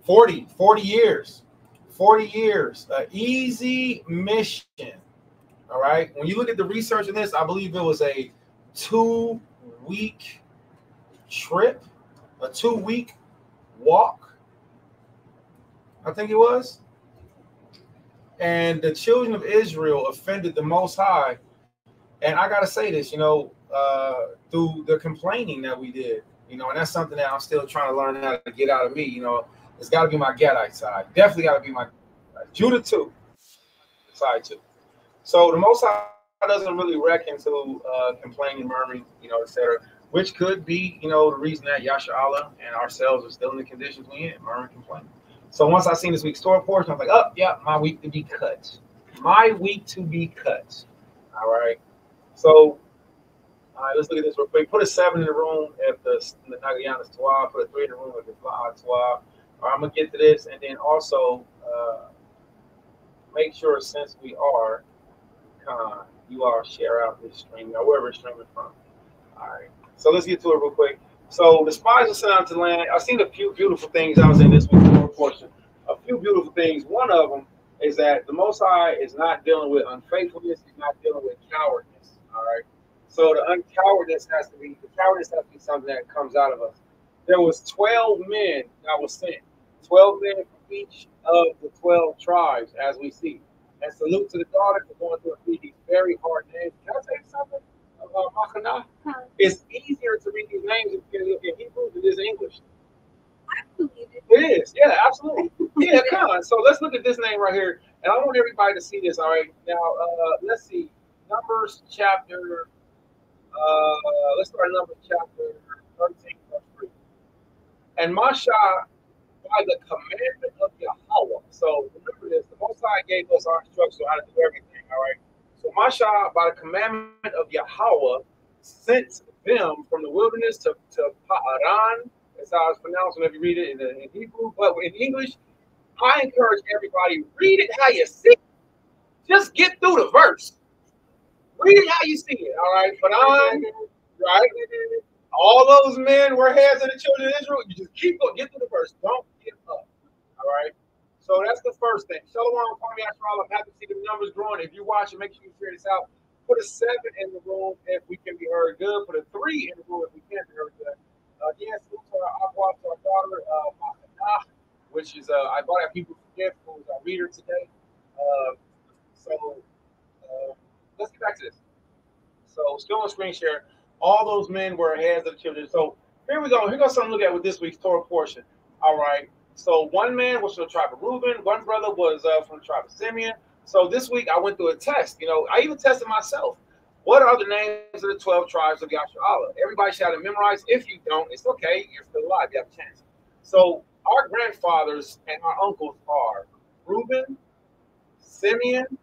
40 years. 40 years, an easy mission. All right. When you look at the research in this, I believe it was a 2-week trip, a 2-week walk. I think it was. And the children of Israel offended the Most High. And I got to say this, through the complaining that we did, and that's something that I'm still trying to learn how to get out of me, It's got to be my Gadite side. Definitely got to be my Judah too. Side too. So the Most High doesn't really reckon to complaining, murmuring, etc. Which could be, the reason that Yasharahla and ourselves are still in the conditions we in, murmuring, complaining. So once I seen this week's Torah portion, I was like, oh, yeah, my week to be cut. My week to be cut. All right. So, all right, let's look at this real quick. Put a 7 in the room if the Nagayan is 12. Put a 3 in the room if it's 12. All right, I'm going to get to this. And then also make sure, since we are, you all share out this stream, wherever it's streaming from. All right. So let's get to it real quick. So the spies were sent out to the land. I've seen a few beautiful things. I was in this week's portion. A few beautiful things. One of them is that the Most High is not dealing with unfaithfulness. He's not dealing with cowardness. All right. So the cowardice has to be something that comes out of us. There was 12 men that was sent, 12 men from each of the 12 tribes, as we see. And salute to the daughter for going through and read these very hard names. Can I tell you something about Machana? It's easier to read these names in Hebrew than it is in English. I believe it. It is, yeah, absolutely. Yeah, come on. So let's look at this name right here. And I want everybody to see this, all right? Now, let's see. Numbers chapter, let's start Numbers chapter 13, verse 3. And Masha, by the commandment of YaHaWa. So remember this, the Most High gave us our instructions on how to do everything, all right? So Masha, by the commandment of YaHaWa, sent them from the wilderness to Paran. That's how it's pronounced whenever you read it in Hebrew. But in English, I encourage everybody, read it how you see it. Just get through the verse. Read it how you see it, all right? Paran, right? All those men were heads of the children of Israel. You just keep going, get through the verse. Don't give up. All right. So that's the first thing. SHALAWAM, Yasharahla. I'm happy to see the numbers growing. If you watch it, make sure you share this out. Put a 7 in the room if we can be heard good. Put a 3 in the room if we can't be heard good. Again, salute to our daughter, Machana, which is I bought that people gift, who was our reader today. Let's get back to this. So still on screen share. All those men were heads of the children. So here we go. Here goes something to look at with this week's Torah portion. All right. So one man was from the tribe of Reuben. One brother was from the tribe of Simeon. So this week I went through a test. You know, I even tested myself. What are the names of the 12 tribes of Yasharahla? Everybody should have it memorized. If you don't, it's okay. You're still alive. You have a chance. So our grandfathers and our uncles are Reuben, Simeon,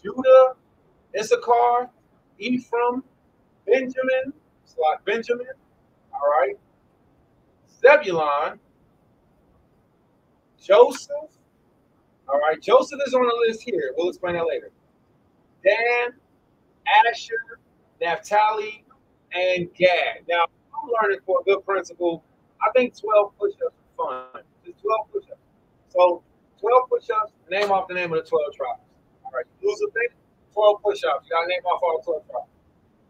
Judah, Issachar, Ephraim, Benjamin, all right, Zebulon, Joseph, all right, Joseph is on the list here. We'll explain that later. Dan, Asher, Naphtali, and Gad. Now, I'm learning for a good principle. I think 12 push-ups are fun. Just 12 push-ups. So 12 push-ups, name off the name of the 12 tribes. All right, you lose a bit, 12 push-ups. You got to name off all 12 tribes.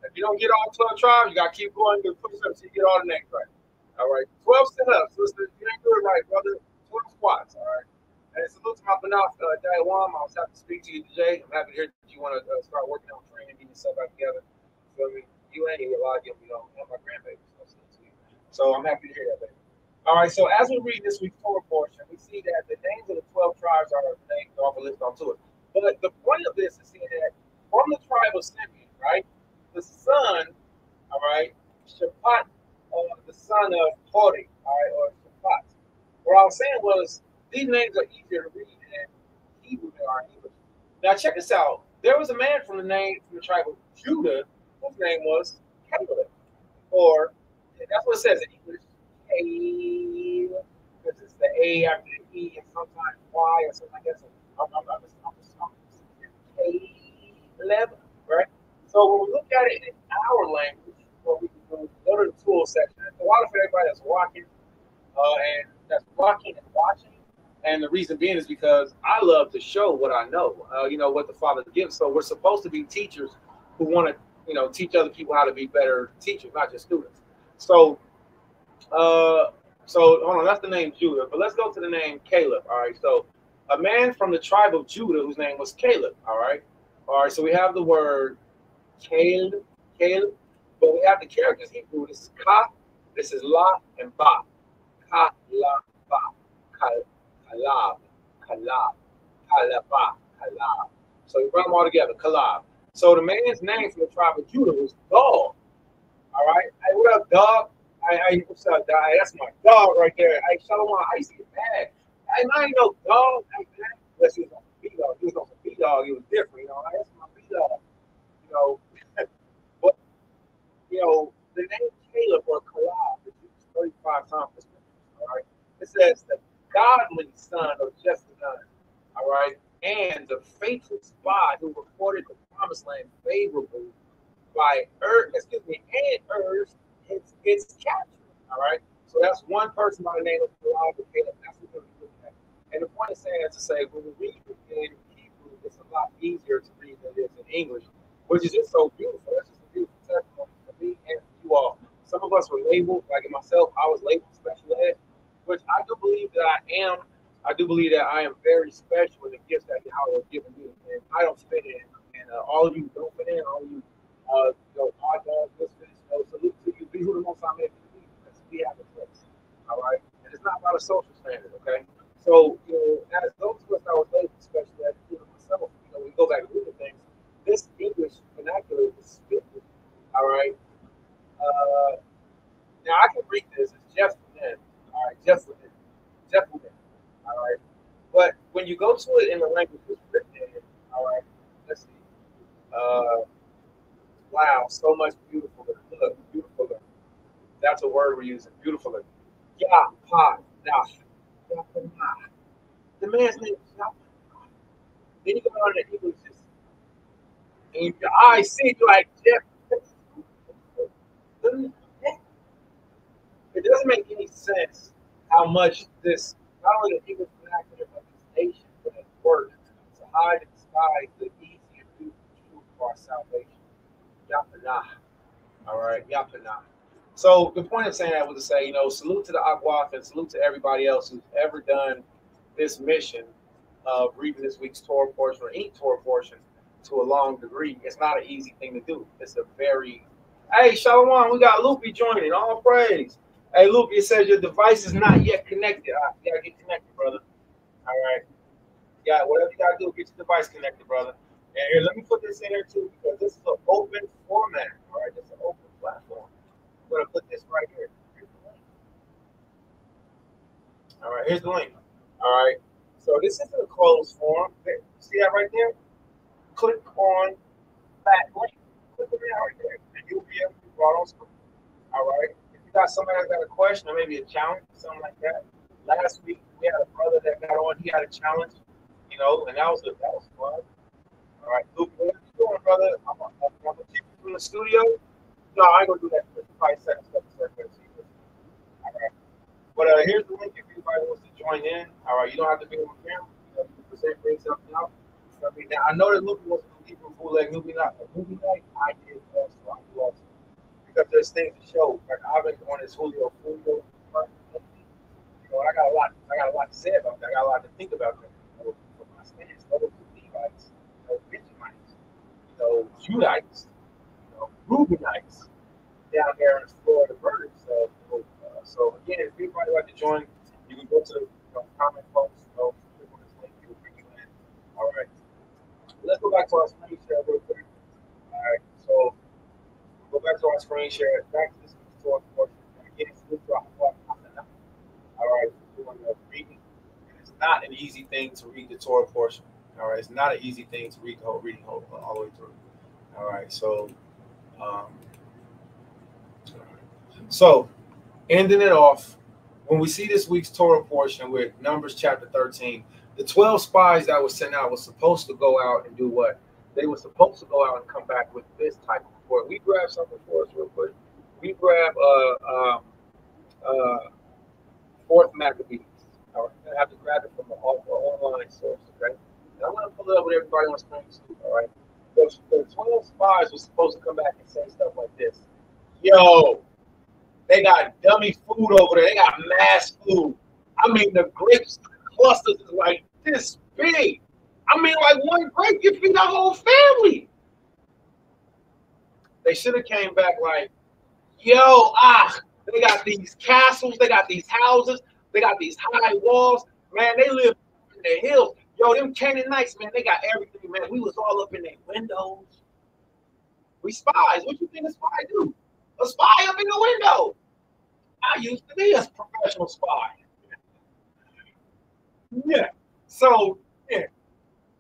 If you don't get all 12 tribes, you got to keep going to push-ups so you get all the names right. All right, 12 sit-ups. Listen, you ain't do it right, brother. 12 squats, all right? And salute to my Banaf, YaHaWa. I was happy to speak to you today. I'm happy to hear that you want to start working on training, getting yourself back together. So, I mean, you ain't here a lot of them, you know, and my grandbabies. So I'm happy to hear that, baby. All right, so as we read this week's Torah portion, we see that the names of the 12 tribes are named off a list onto it. But the point of this is seeing that from the tribe of Simeon, right, the son, all right, Shabbat, the son of Hori, all right, or Shabbat. What I was saying was these names are easier to read in Hebrew than are in English. Now check this out. There was a man from the tribe of Judah whose name was Caleb, or that's what it says in English, Caleb, because it's the A after the E and sometimes Y or something like that. So I'm Caleb, right? So when we look at it in our language, what we do, go to the tool section. It's a lot for everybody that's walking, and watching. And the reason being is because I love to show what I know, you know, what the Father gives. So we're supposed to be teachers who want to, you know, teach other people how to be better teachers, not just students. So hold on, that's the name Judah, but let's go to the name Caleb. All right, so a man from the tribe of Judah whose name was Caleb. All right, so we have the word Caleb, but we have the characters Hebrew. This is Ka, this is La, and Ba. Ka, La, Ba, Kalab, Kalaba, Kalab. So we run them all together, Kalab. So the man's name from the tribe of Judah was Dog. All right, hey, what up, Dog? What's up, Dog? That's my dog right there. Hey, SHALAWAM, I used to get mad. I ain't no dog. Unless he was on some B-Dog. He was on some B-Dog. He was different, you know. That's my B-Dog. You know, but, you know, the name Caleb or Kalab is used 35 times. All right, it says the godly son of Jeshurun, all right, and the faithful spy who reported the promised land favorable by and urged its capture. All right, so that's one person by the name of Caleb. That's what we're looking at. And the point is saying is to say when we read in Hebrew, it's a lot easier to read than it is in English, which is just so beautiful. That's just a beautiful text. us were labeled, like myself, I was labeled special ed, which I do believe that I am. I do believe that I am very special in the gifts that YaHaWa has given me, and I don't fit in. And all of you don't fit in, all of you, odd dogs, misfits, salute to you. Be who the most I made you be, because we have a place. All right, and it's not about a social standard, okay? So, as those of us that was labeled special ed, myself, we go back and look at things. This English vernacular is stupid. All right. Now I can read this. It's just for them. All right, just for them. Just for them. All right. But when you go to it in the language it's written in, all right, let's see. Wow, so much beautiful. Look, beautiful. That's a word we're using. Beautiful. YaHaWa. The man's name is YaHaWa. Then you go on to English, and your eyes see you like Jeff. It doesn't make any sense how much this, not only the English vernacular, but this nation, but it works to hide and disguise the easy and beautiful truth of our salvation. YaHaWa. All right, YaHaWa. So the point of saying that was to say, salute to the Agwaf and salute to everybody else who's ever done this mission of reading this week's Torah portion or any Torah portion to a long degree. It's not an easy thing to do. It's a very, hey, SHALAWAM, we got Lupi joining. All praise. Hey, Lupi, it says your device is not yet connected. You gotta get connected, brother. All right. Whatever you gotta do, get your device connected, brother. And here, let me put this in here too, because this is an open format. All right, this is an open platform. I'm gonna put this right here. Here's the link. All right, here's the link. All right. So this isn't a closed form. See that right there? Click on that link. Click on that right there, and you'll be able to be brought on screen. All right. If you got somebody that's got a question or maybe a challenge, something like that. Last week we had a brother that got on. He had a challenge, and that was fun. All right, Luke, what are you doing, brother? I'm gonna keep you from the studio. No, I ain't gonna do that. For 5 seconds. All right. But here's the link if anybody wants to join in. All right, you don't have to be on camera. You can present, bring something out. Now, I know that Luke wants to keep a bootleg movie night. I did also. I do also. Because there's things to show. Like I've been on this Julio. I got a lot to say about that. I got a lot to think about that. For my stance, those Levites, Benjamites, Judites, Reubenites down there in Florida murders. So again, if anybody would like to join, you can go to the comment post. Click on this link. It'll bring you in. All right. Let's go back to our screen share real quick. All right. So go back to our screen share. Back to this Torah portion. Again, all right. We're doing the reading. And it's not an easy thing to read the Torah portion. All right. It's not an easy thing to read the whole reading all the way through. All right. So ending it off, when we see this week's Torah portion with Numbers chapter 13, the 12 spies that were sent out were supposed to go out and do what? They were supposed to go out and come back with this type of report. We grab something for us real quick. We grab 4th Maccabees. All right, I have to grab it from an online source, okay? And I'm going to pull it up with everybody on screen too, all right? The 12 spies were supposed to come back and say stuff like this. Yo, they got dummy food over there. They got mass food. I mean, the grapes clusters is like this big. I mean, like one grape, you feed the whole family. They should have came back like, yo, they got these castles, they got these houses, they got these high walls. Man, they live in the hills. Yo, them Canaanites, man, they got everything, man. We was all up in their windows. We spies. What you think a spy do? A spy up in the window. I used to be a professional spy. Yeah. So, yeah.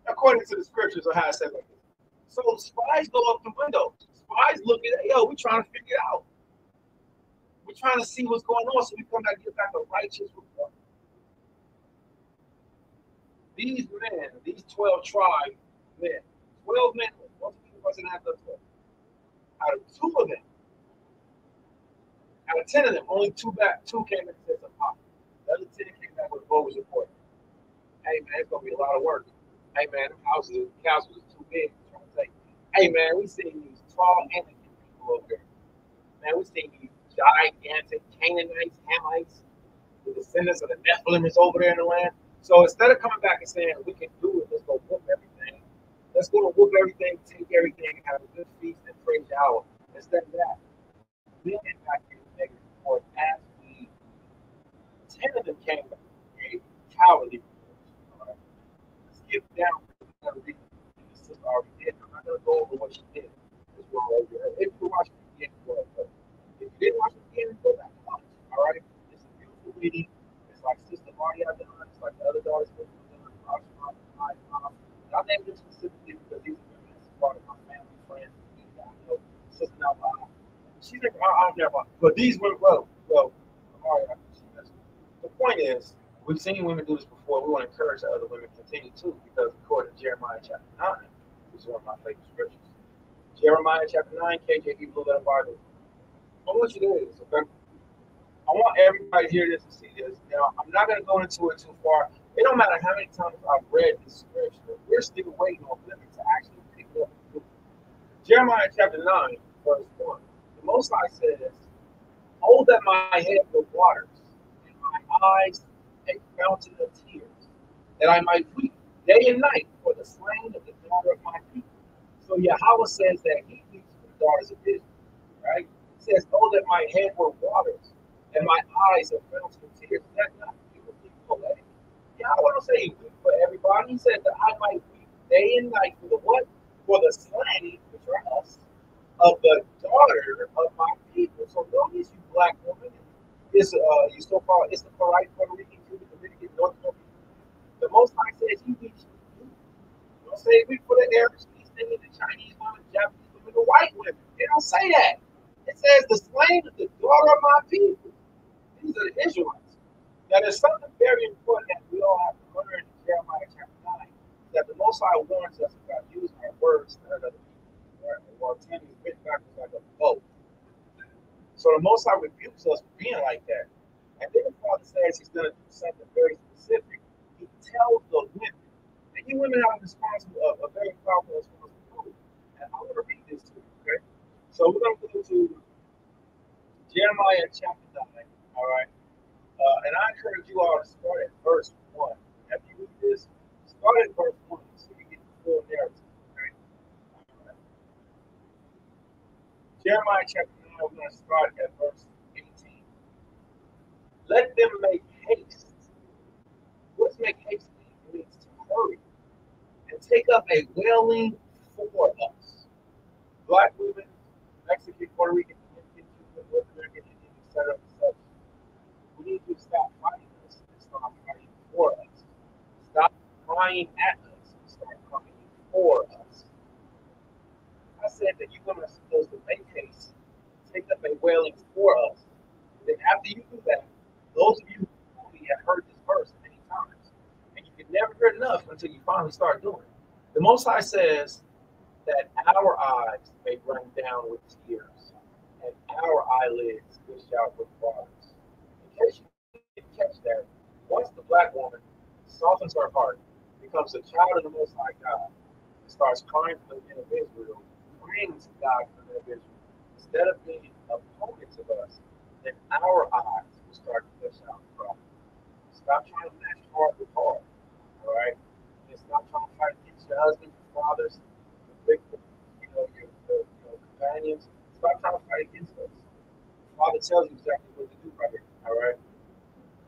According to the scriptures or how I said like this. So spies go up the windows. Spies look at it. Yo, we're trying to figure it out. We're trying to see what's going on so we come back and get back a righteous report. These men, these 12 tribes, men, 12 men, most people wasn't after 12. Out of 2 of them, out of 10 of them, only 2 came and said some pop. The other 10 came back with a bogus report. Hey man, it's gonna be a lot of work. Hey man, the houses are too big. I'm trying to say, hey man, we seen these tall, handsome people over there. Man, we seen these gigantic Canaanites, Hamites, the descendants of the Nephilim is over there in the land. So instead of coming back and saying we can do it, let's go whoop everything. Let's go and whoop everything, take everything, have a good feast, and praise YaHaWa. Instead of that, we get back here to negative report as we 10 of them came back, gave cowardly reports. All right. Skip down because we never read the sister already did. I'm not gonna go over what she did. This one right here. If you watch it again, go ahead. If you didn't watch it again, go back and watch it. All right. It's a beautiful reading. It's like Sister Maria done. It's like the other daughters done. Protion, my mom. I named them specifically because these are women that's part of my family, friends, and I know Sister Nalbana. She's never, I've never, but these women, well, Maria, the point is, we've seen women do this before. We want to encourage the other women to continue too, because according to Jeremiah chapter 9, which is one of my favorite scriptures, Jeremiah chapter 9, KJV Blue Letter Bible. I want you to hear this, okay? I want everybody to hear this and see this. Now, I'm not going to go into it too far. It don't matter how many times I've read this scripture. We're still waiting on women to actually pick it up. Jeremiah chapter 9, verse 1. The Most High says, "Oh, that my head were waters, and my eyes a fountain of tears, that I might weep day and night for the slain of the daughter of my people." So YaHaWa says that he weeps for the daughters of Israel, right? He says, "Oh, that my head were waters, and my eyes a fountain of tears." That's not beautifully poetic. YaHaWa don't say he weep for everybody. He said that I might weep day and night for the what? For the slain, which are us, of the daughter of my people. So notice, you black woman, it's you so-called it's the polite Puerto Rican, Cuban, Dominican, North American. The Most High says he weeps for you. Don't say weep for the Arabs, East Indian, the Chinese women, the Japanese women, the white women. They don't say that. It says the slain of the daughter of my people. These are the Israelites. Now, there's something very important that we all have to learn in Jeremiah chapter 9, that the Most High warns us about using our words to hurt other people. Right? While Tim is bit backwards like a boat. So the Most High rebukes us for being like that. And then the Father says he's going to do something very specific. He tells the women, and you women have a very powerful responsibility. And I want to read this to you, okay? So we're going to go to Jeremiah chapter 9, all right? And I encourage you all to start at verse 1. After you read this, start at verse 1 so you get the full narrative, okay? All right. Jeremiah chapter 9, we're going to start at verse 18. Let them make haste. What does make haste mean? It means to hurry and take up a wailing for us. Black women, Mexican, Puerto Rican, Indian, Cuban, North American, Indian, etc. We need to stop fighting us and start fighting for us. Stop crying at us and start crying for us. I said that you women are supposed to make haste, take up a wailing for us. Then after you do that, those of you who probably have heard this verse many times, and you can never hear enough until you finally start doing it. The Most High says that our eyes may run down with tears, and our eyelids gush out with waters. In case you didn't catch that, once the black woman softens her heart, becomes a child of the Most High God, and starts crying for the men of Israel, praying to God for the men of Israel, instead of being opponents of us, then our eyes will start to gush out with cry. Stop trying to match hard with hard, all right? And stop trying to fight against your husbands, your fathers, your companions. Stop trying to fight against us. The Father tells you exactly what to do right here. All right.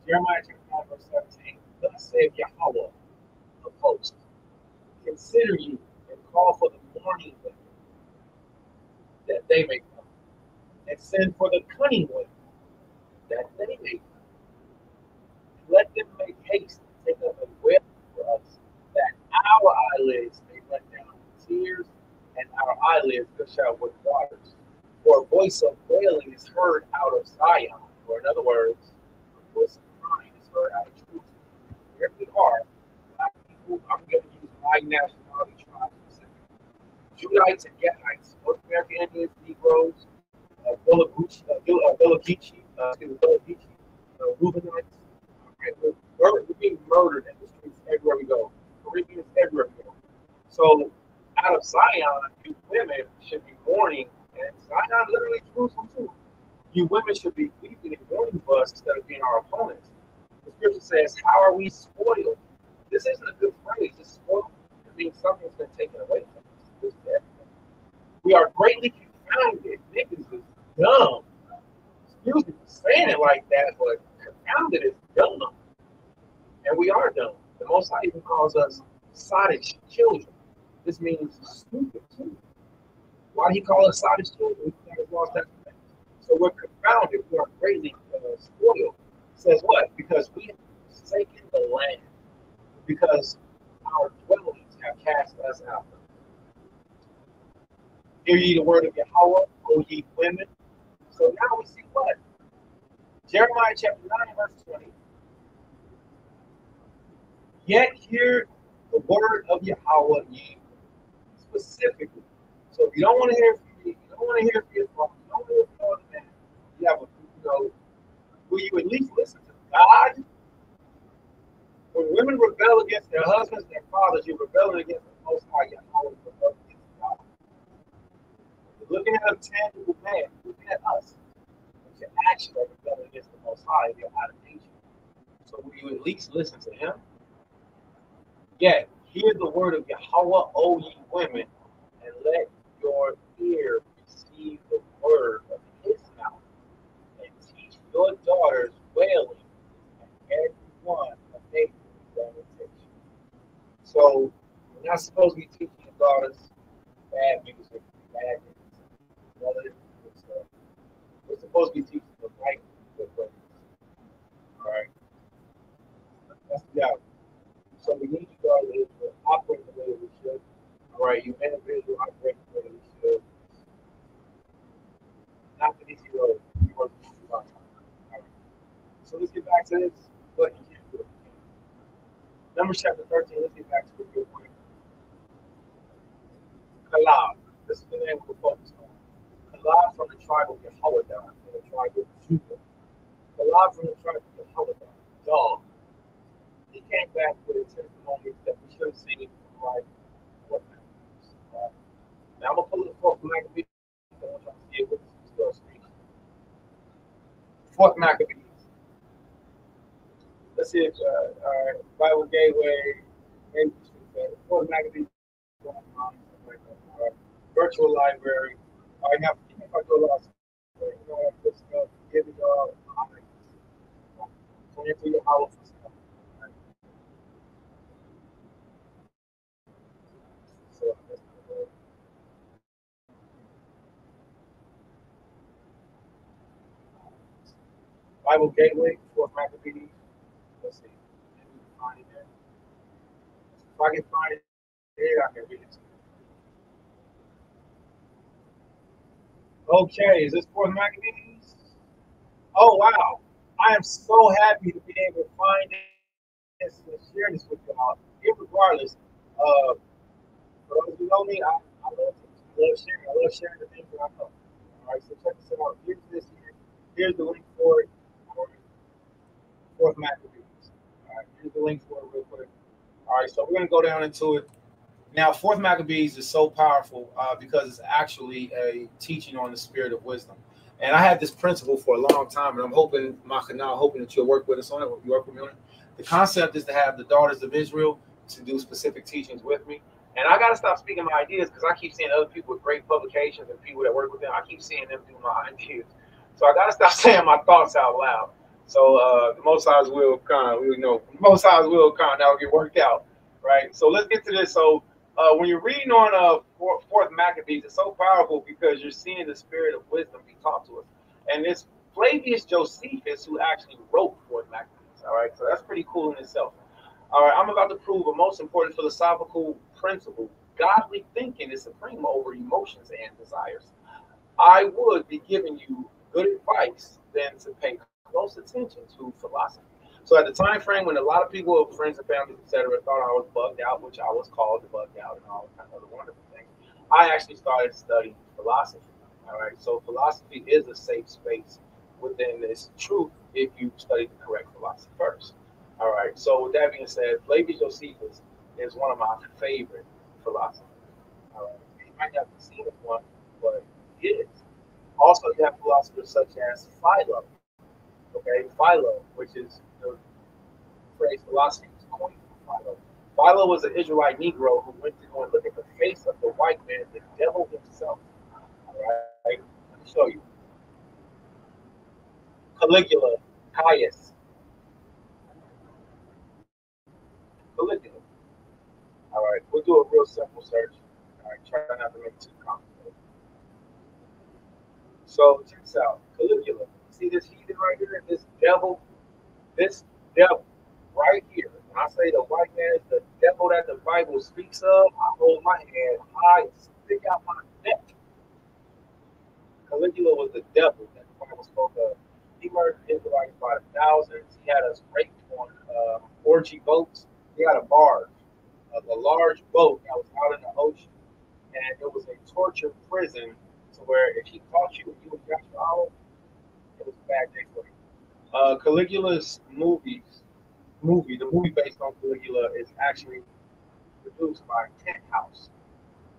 Jeremiah chapter 9, verse 17. Thus saith YaHaWa of hosts, consider you and call for the mourning women, that they may come, and send for the cunning women, that they may come. Let them make haste to take up a wail for us, that our eyelids may run down with tears, and our eyelids gush out with waters. For a voice of wailing is heard out of Zion, or in other words, a voice of crying is heard out of Jerusalem. Wherever we are, black people, I'm going to use my nationality tribe specifically. Judites and Gadites, North American Indians, Negroes, Villagichi, Reubenites. We're being murdered in the streets everywhere we go. Caribbeans everywhere we go. So out of Zion, you women should be mourning, and Zion literally Jerusalem too. You women should be weeping and mourning for us instead of being our opponents. The scripture says, how are we spoiled? This isn't a good phrase. It's spoiled. It means something's been taken away from us. We are greatly confounded. Niggas is dumb. Excuse me for saying it like that, but confounded is dumb. And we are dumb. The Most High even calls us sottish children. This means stupid too. Why do he call us sottish children? We lost that. So we're confounded. We are greatly spoiled. It says what? Because we have forsaken the land. Because our dwellings have cast us out. Hear ye the word of YaHaWa, O ye women. So now we see what? Jeremiah chapter 9, verse 20. Yet hear the word of YaHaWa, ye specifically. So if you don't want to hear from me, you don't want to hear from your father, you don't want to hear from other man, you have a, will you at least listen to God? When women rebel against their husbands and their fathers, you're rebelling against the Most High. YaHaWa rebelling against God. You're looking at a tangible man, looking at us. But you're actually rebelling against the Most High. You're out of nature. So will you at least listen to him? Yet, hear the word of YaHaWa, O ye women, and let your ear receive the word of his mouth, and teach your daughters wailing, and every one a neighbor's lamentation. So, we're not supposed to be teaching your daughters bad music, bad music. We're supposed to be teaching them right good ways. All right? That's the reality. So we need you guys to operate the way we should. All right, you individual operate the way we should. Not the easy road. You work the easy road. All right. So let's get back to this. What you can't do. Numbers chapter 13. Let's get back to it real quick. Kalab. This is the name we're focused on. Kalab from the tribe of YaHaWa, from the tribe of Judah. Kalab from the tribe of YaHaWa, dog. He came back with a testimony that we should have seen from like what happened. Now I'm gonna pull the fourth Maccabees. I want y'all to see it with still speaking. Fourth Maccabees. Let's see if Bible Gateway, maybe fourth Maccabees, virtual library. I have if I do a lot of stuff, good stuff, give it all. So into your house. Bible Gateway, Fourth Maccabees. Let's see. If we can find it there. If I can find it there, I can read it to you. Okay, is this Fourth Maccabees? Oh, wow. I am so happy to be able to find this and share this with y'all. Regardless, for those who know me, I love sharing. I love sharing the things that I know. All right, so check this out. Here's this here. Here's the link for it. Fourth Maccabees. All right, here's the link for it real quick. All right, so we're going to go down into it. Now, Fourth Maccabees is so powerful because it's actually a teaching on the spirit of wisdom. And I had this principle for a long time, and I'm hoping, Machana, hoping that you'll work with us on it. You work with me on it. The concept is to have the daughters of Israel to do specific teachings with me. And I got to stop speaking my ideas because I keep seeing other people with great publications and people that work with them. I keep seeing them do my ideas. So I got to stop saying my thoughts out loud. So the Most High's will kind of, Most High's will kind of now get worked out, right? So let's get to this. So when you're reading on Fourth Maccabees, it's so powerful because you're seeing the spirit of wisdom be taught to us. And it's Flavius Josephus who actually wrote Fourth Maccabees, all right? So that's pretty cool in itself. All right, I'm about to prove a most important philosophical principle. Godly thinking is supreme over emotions and desires. I would be giving you good advice than to pay close attention to philosophy. So at the time frame when a lot of people, friends and families, etc., thought I was bugged out, which I was called bugged out and all kind of other wonderful things, I actually started studying philosophy. All right, so philosophy is a safe space within this truth if you study the correct philosophy first. All right, so with that being said, Flavius Josephus is one of my favorite philosophers. All right, you might not have seen this one, but he is. Also, you have philosophers such as Philo. Okay, Philo, which is the phrase philosophy was coined from Philo. Philo was an Israelite Negro who went to go and look at the face of the white man, the devil himself. All right, let me show you. Caligula, Caius, Caligula. All right, we'll do a real simple search. All right, try not to make it too complicated. So check this out, Caligula. See this heathen right here, this devil right here. When I say the white man is the devil that the Bible speaks of, I hold my hand high and stick out my neck. Caligula was the devil that the Bible spoke of. He murdered Israelites by the thousands. He had us raped on orgy boats. He had a barge, a large boat that was out in the ocean, and it was a torture prison to where if he caught you and you were Yasharahla, it was a bad day for you. Caligula's the movie based on Caligula is actually produced by Penthouse.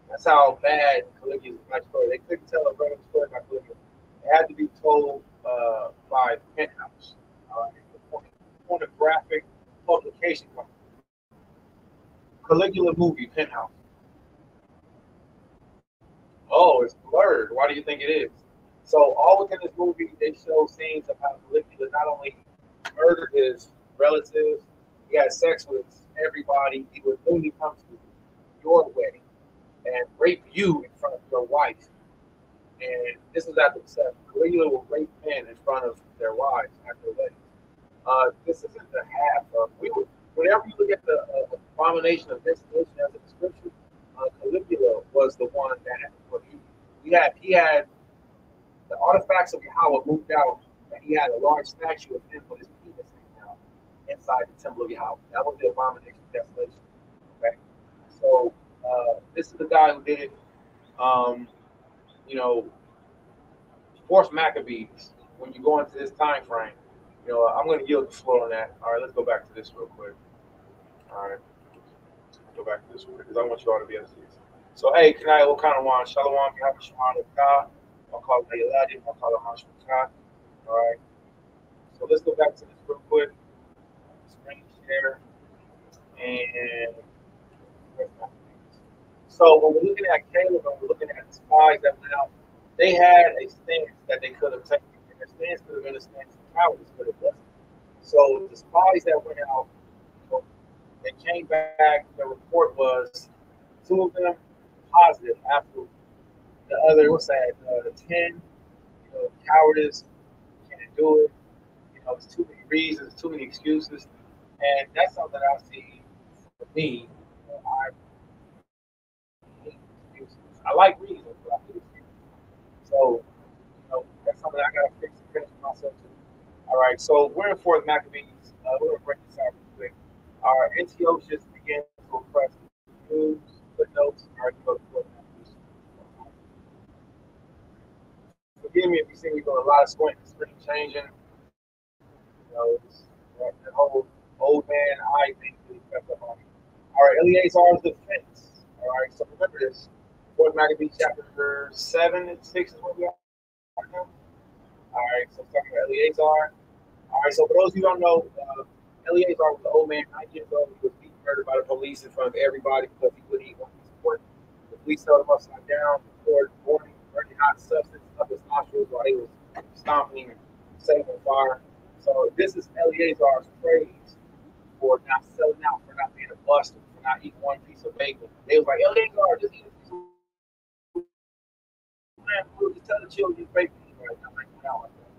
That's how bad Caligula's story. They couldn't tell a regular story about Caligula. It had to be told by Penthouse, pornographic publication company. Caligula movie, Penthouse. Oh, it's blurred. Why do you think it is? So all within this movie, they show scenes of how Caligula not only murdered his relatives, he had sex with everybody. He would literally come to your wedding and rape you in front of your wife. And this is after the sex. Caligula will rape men in front of their wives after their wedding. This isn't the half of whenever you look at the abomination of desolation as a description, Caligula was the one that he had the artifacts of YaHaWa moved out, and he had a large statue of him with his penis hanging out inside the temple of YaHaWa. That was the abomination of desolation. Okay, so this is the guy who did it. You know, Fourth Maccabees. When you go into this time frame, I'm going to yield the floor on that. All right, let's go back to this real quick. All right, go back to this real quick because I want you all to be able to see this. So, hey, can I what kind of one? SHALAWAM, YaHaWa. I'll call it Yaladi, I'll call it Hashmaka. All right. So let's go back to this real quick. Screen share. And so when we're looking at Caleb and we're looking at the spies that went out, they had a stance that they could have taken. And their stance could have been a stance of cowardice, but it wasn't. So the spies that went out, they came back. The report was 2 of them positive after the other, what's that, 10, cowardice, can't do it, there's too many reasons, too many excuses, and that's something I see for me. I hate excuses. I like reasons, but I hate excuses. So, that's something I gotta fix and finish myself too. All right, so we're in Fourth Maccabees. We're gonna break this out real quick. Our Antiochus begins to oppress the Jews, footnotes, our Fourth Maccabees. Forgive me if you see me doing a lot of squinting, screen changing. That whole old man eye thing really crept up on me. All right, Eleazar's defense. All right, so remember this. Fourth Maccabees chapter 7 and 6 is where we are now. All right, so talking about Eleazar. All right, so for those who don't know, Eleazar was an old man, 9 years old. He was beaten, murdered by the police in front of everybody because he wouldn't eat one piece of pork. The police held him upside down, poured burning hot substance up his nostrils while he was stomping and setting on fire. So this is Eleazar's praise for not selling out, for not being a buster, for not eating one piece of bacon. They was like, Eleazar, just eat a piece of man, just tell the children you bacon. Right? Not like that.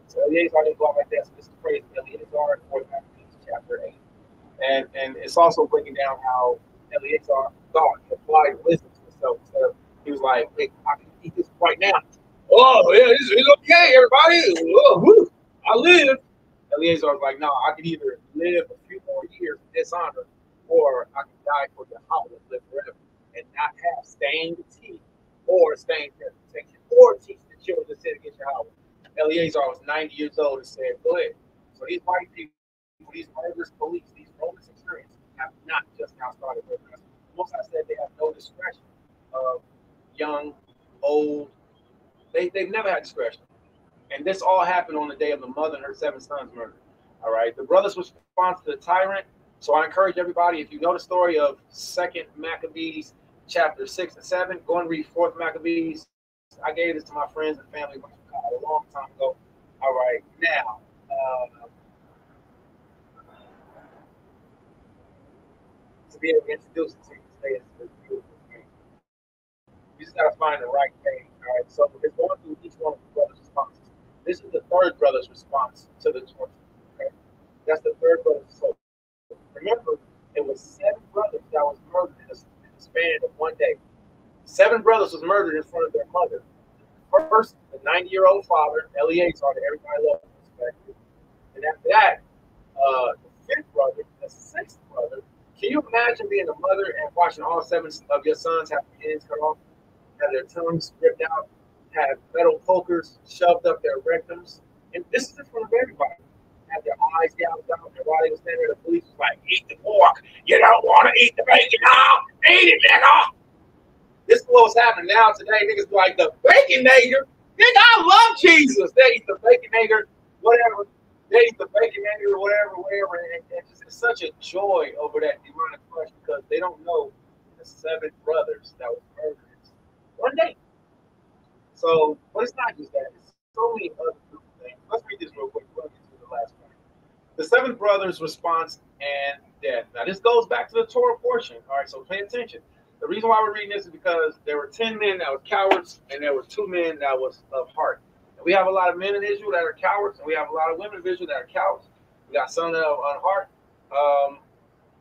So Eleazar didn't go out like that. So this is praise of Eleazar in 4 Maccabees chapter 8. And it's also breaking down how Eleazar thought, he applied wisdom to himself. So he was like, hey, I can eat this right now. Oh, yeah, it's okay, everybody. Oh, woo, I live. Eleazar was like, no, I can either live a few more years in dishonor, or I can die for YaHaWa and live forever and not have stained teeth or stained reputation or teach the children to sin against YaHaWa. Eleazar was 90 years old and said, go ahead. So these white people, these murderous police, these Roman centurions have not just now started murdering us. Most I said they have no discretion of young, old, They've never had discretion. And this all happened on the day of the mother and her 7 sons murdered. All right. The brothers' response to the tyrant. So I encourage everybody, if you know the story of 2nd Maccabees, chapter 6 and 7, go and read 4th Maccabees. I gave this to my friends and family a long time ago. All right. Now, to be able to introduce it to you today is beautiful. You just got to find the right thing. All right. So it's going through each one of the brothers' responses. This is the 3rd brother's response to the torture. Okay? That's the 3rd brother's. So remember, it was 7 brothers that was murdered in the span of one day. 7 brothers was murdered in front of their mother. First, the 90-year-old father, Eleazar, that everybody loved and respected. And after that, the 5th brother, the 6th brother. Can you imagine being a mother and watching all 7 of your sons have their heads cut off, have their tongues ripped out, have metal pokers shoved up their rectums? And this is in front of everybody. Have their eyes gouged out, and while they were standing there, the police was like, "Eat the pork. You don't want to eat the bacon, no? Eat it, nigga." This is what's happening now today. Niggas be like, the baconator. Nigga, I love Jesus. They eat the baconator, whatever. They eat the baconator, whatever. And it's such a joy over that demonic flesh because they don't know the 7 brothers that were murdered one day. So, but it's not just that. It's so many other things. Let's read this real quick. We'll get to the last point. The 7 brothers' response and death. Now, this goes back to the Torah portion. All right, so pay attention. The reason why we're reading this is because there were 10 men that were cowards, and there were 2 men that was of heart. And we have a lot of men in Israel that are cowards, and we have a lot of women in Israel that are cowards. We got some that are on heart,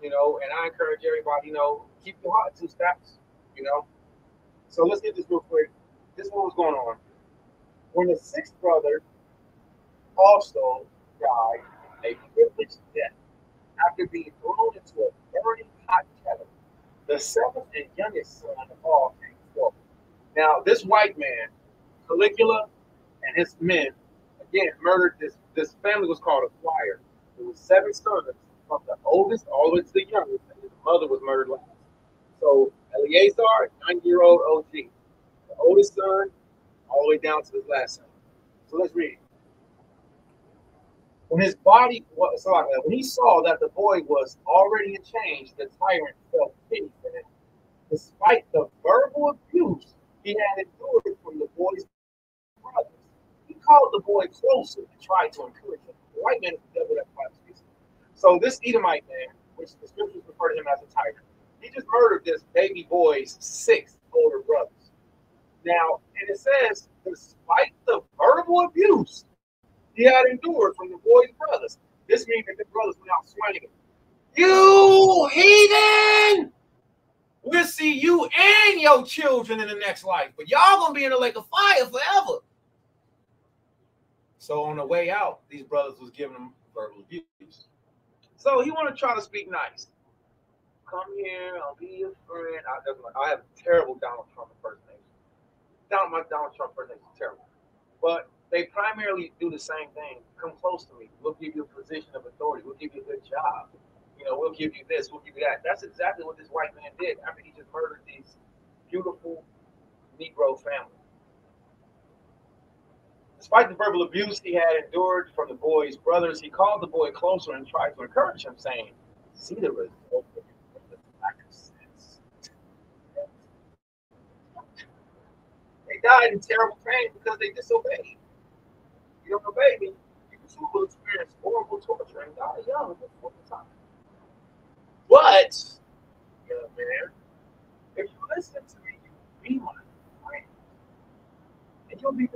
you know. And I encourage everybody, you know, keep your heart 2 steps, you know. So let's get this real quick. This is what was going on. When the 6th brother also died a privileged death after being thrown into a burning hot kettle, the 7th and youngest son of all came forward. Now, this white man, Caligula, and his men, again, murdered this family was called a choir. It was 7 sons, from the oldest all the way to the youngest, and his mother was murdered last. So, Eleazar, 90-year-old OG. The oldest son, all the way down to his last son. So let's read. When his body was, when he saw that the boy was already in chains, the tyrant felt pity for him. Despite the verbal abuse he had endured from the boy's brothers, he called the boy closer and tried to encourage him. The white man is the devil that Bible speaks. So this Edomite man, which the scriptures refer to him as a tyrant, he just murdered this baby boy's 6 older brothers. Now, and it says, despite the verbal abuse he had endured from the boy's brothers, this means that the brothers went out swinging. You heathen! We'll see you and your children in the next life, but y'all gonna be in the lake of fire forever. So on the way out, these brothers was giving him verbal abuse. So he want to try to speak nice. Come here, I'll be your friend. I have a terrible Donald Trump impersonation. My Donald Trump impersonation is terrible. But they primarily do the same thing. Come close to me. We'll give you a position of authority. We'll give you a good job. You know, we'll give you this. We'll give you that. That's exactly what this white man did after he just murdered these beautiful Negro families. Despite the verbal abuse he had endured from the boy's brothers, he called the boy closer and tried to encourage him, saying, "See the result of the lack of sense." They died in terrible pain because they disobeyed. You don't obey me, you will experience horrible torture and die young before the time. But, young man, if you listen to me, you will be my friend. And you'll be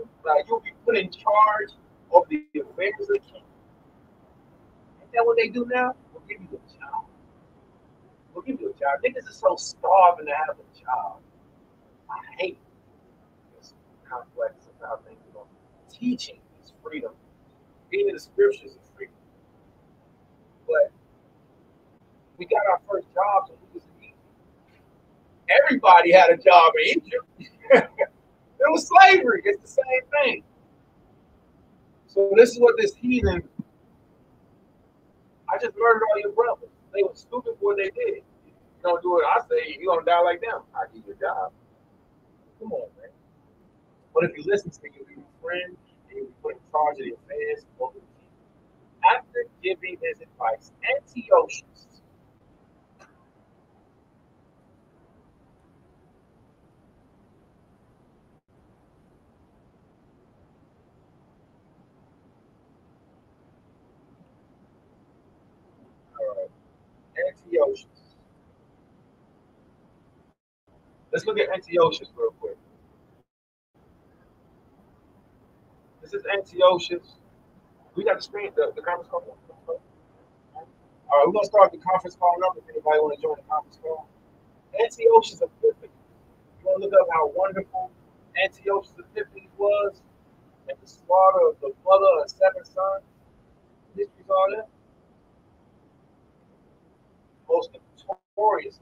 put in charge of the affairs of the king. Isn't that what they do now? We'll give you a job. We'll give you a job. Niggas are so starving to have a job. I hate this complex of how things are going. Teaching is freedom. Being in the scriptures is freedom. But we got our first jobs when we was in Egypt. Everybody had a job in Egypt. It was slavery. It's the same thing. So this is what this heathen, I just murdered all your brothers. They were stupid for what they did. You don't do it, I say, you're going to die like them. I give you a job. Come on, man. But if you listen to me, you'll be my friend, and you'll be put in charge of the affairs of the king. After giving his advice, Antiochus, Antiochus. Let's look at Antiochus real quick. This is Antiochus. We got the screen, the conference call. All right, we're gonna start the conference call number. If anybody want to join the conference call, Antiochus Epiphany. You want to look up how wonderful Antiochus Epiphany was, and the slaughter of the mother of 7 sons. History's all that. Most notorious.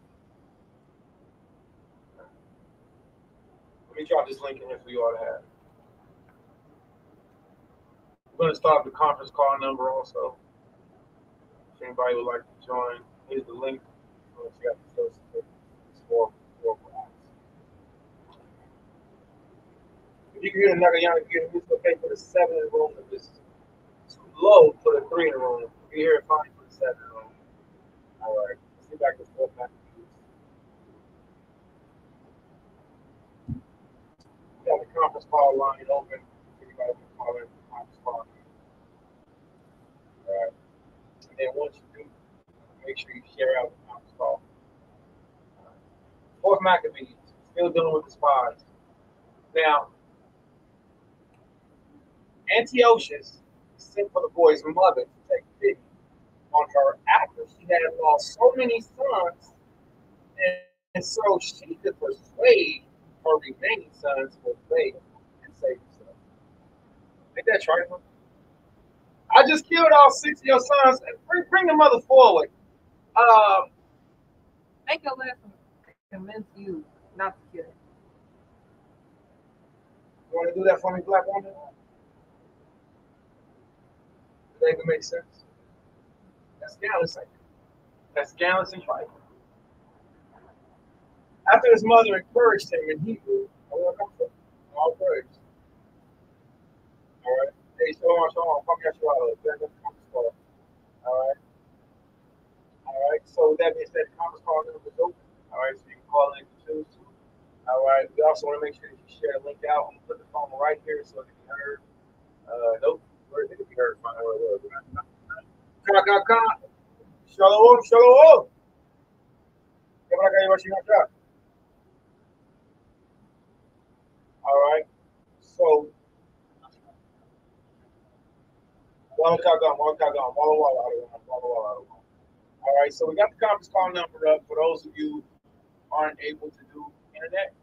Let me drop this link in here for you all to have. We're going to start the conference call number also. If anybody would like to join, here's the link. If you can hear the Nagayana, you can okay for the 7 in the room. If it's too low for the 3 in the room, if you hear it fine for the 7 in the room. All right, let's get back to 4 back. We got the conference call line open. Everybody can call in the conference call. All right. And then once you do, make sure you share out the conference call. Fourth Maccabees, still dealing with the spies. Now, Antiochus sent for the boy's mother to take pity on her after she had lost so many sons, and so she could persuade her remaining sons to obey and save themselves. Ain't that trifling? I just killed all 6 of your sons, and bring the mother forward. Make a lesson convince you not to kill him. You want to do that for me, black woman? Does that even make sense? That's scandalous. That's scandalous and trifling. After his mother encouraged him in Hebrew, all praise. All right. Hey, Shalom. Come Yasharahla. All right. All right. So with that being said, the conference call number is open. All right. So you can call in if you choose to. All right. We also want to make sure that you share the link out. I'm gonna put the phone right here so it can be heard. Nope. Where it can be heard? Find where it was. Shalom. Shalom. All right. So, all right. So we got the conference call number up for those of you who aren't able to do internet.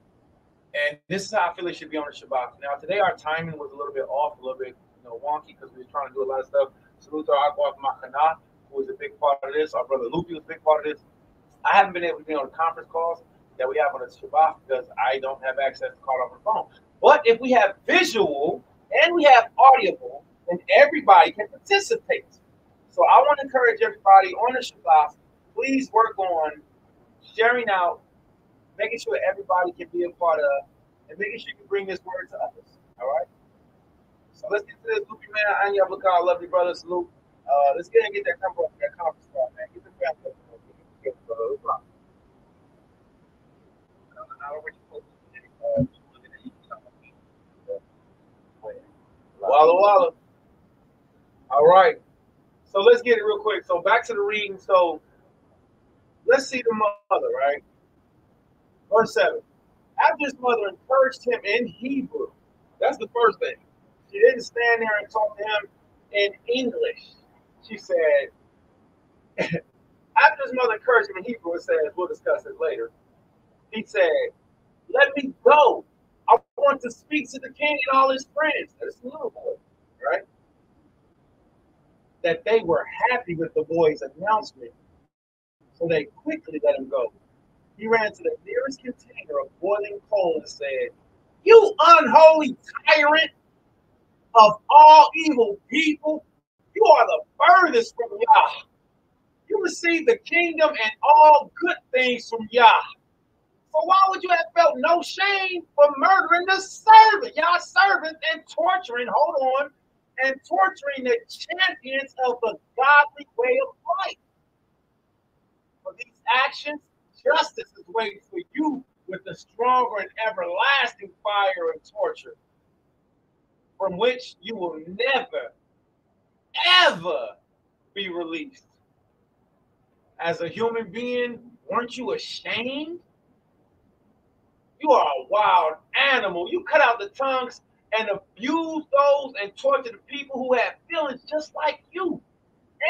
And this is how I feel it should be on the Shabbat. Now, today our timing was a little bit off, a little bit wonky because we were trying to do a lot of stuff. Salute to our Machana, who was a big part of this. Our brother Lupi was a big part of this. I haven't been able to be on the conference calls that we have on the Shabbat because I don't have access to call off the phone. But if we have visual and we have audible, then everybody can participate. So I want to encourage everybody on the Shabbat, please work on sharing out, making sure everybody can be a part of, and making sure you can bring this word to others. All right? So let's get to this. Lupi, man, I love you, brother. Salute. Let's get and get that number up, that conference call, man. Get the family up. Walla. All right. So let's get it real quick. So back to the reading. So let's see the mother, right? Verse 7. After his mother encouraged him in Hebrew. That's the first thing. She didn't stand there and talk to him in English. She said, after his mother encouraged him in Hebrew, it says, we'll discuss it later. He said, let me go. I want to speak to the king and all his friends. That's a little boy, right? That they were happy with the boy's announcement. So they quickly let him go. He ran to the nearest container of boiling coal and said, you unholy tyrant of all evil people, you are the furthest from Yah. You receive the kingdom and all good things from Yah. So why would you have felt no shame for murdering the servant, y'all servants, and torturing, hold on, and torturing the champions of the godly way of life? For these actions, justice is waiting for you with a stronger and everlasting fire and torture, from which you will never, ever be released. As a human being, weren't you ashamed? You are a wild animal. You cut out the tongues and abuse those and torture the people who have feelings just like you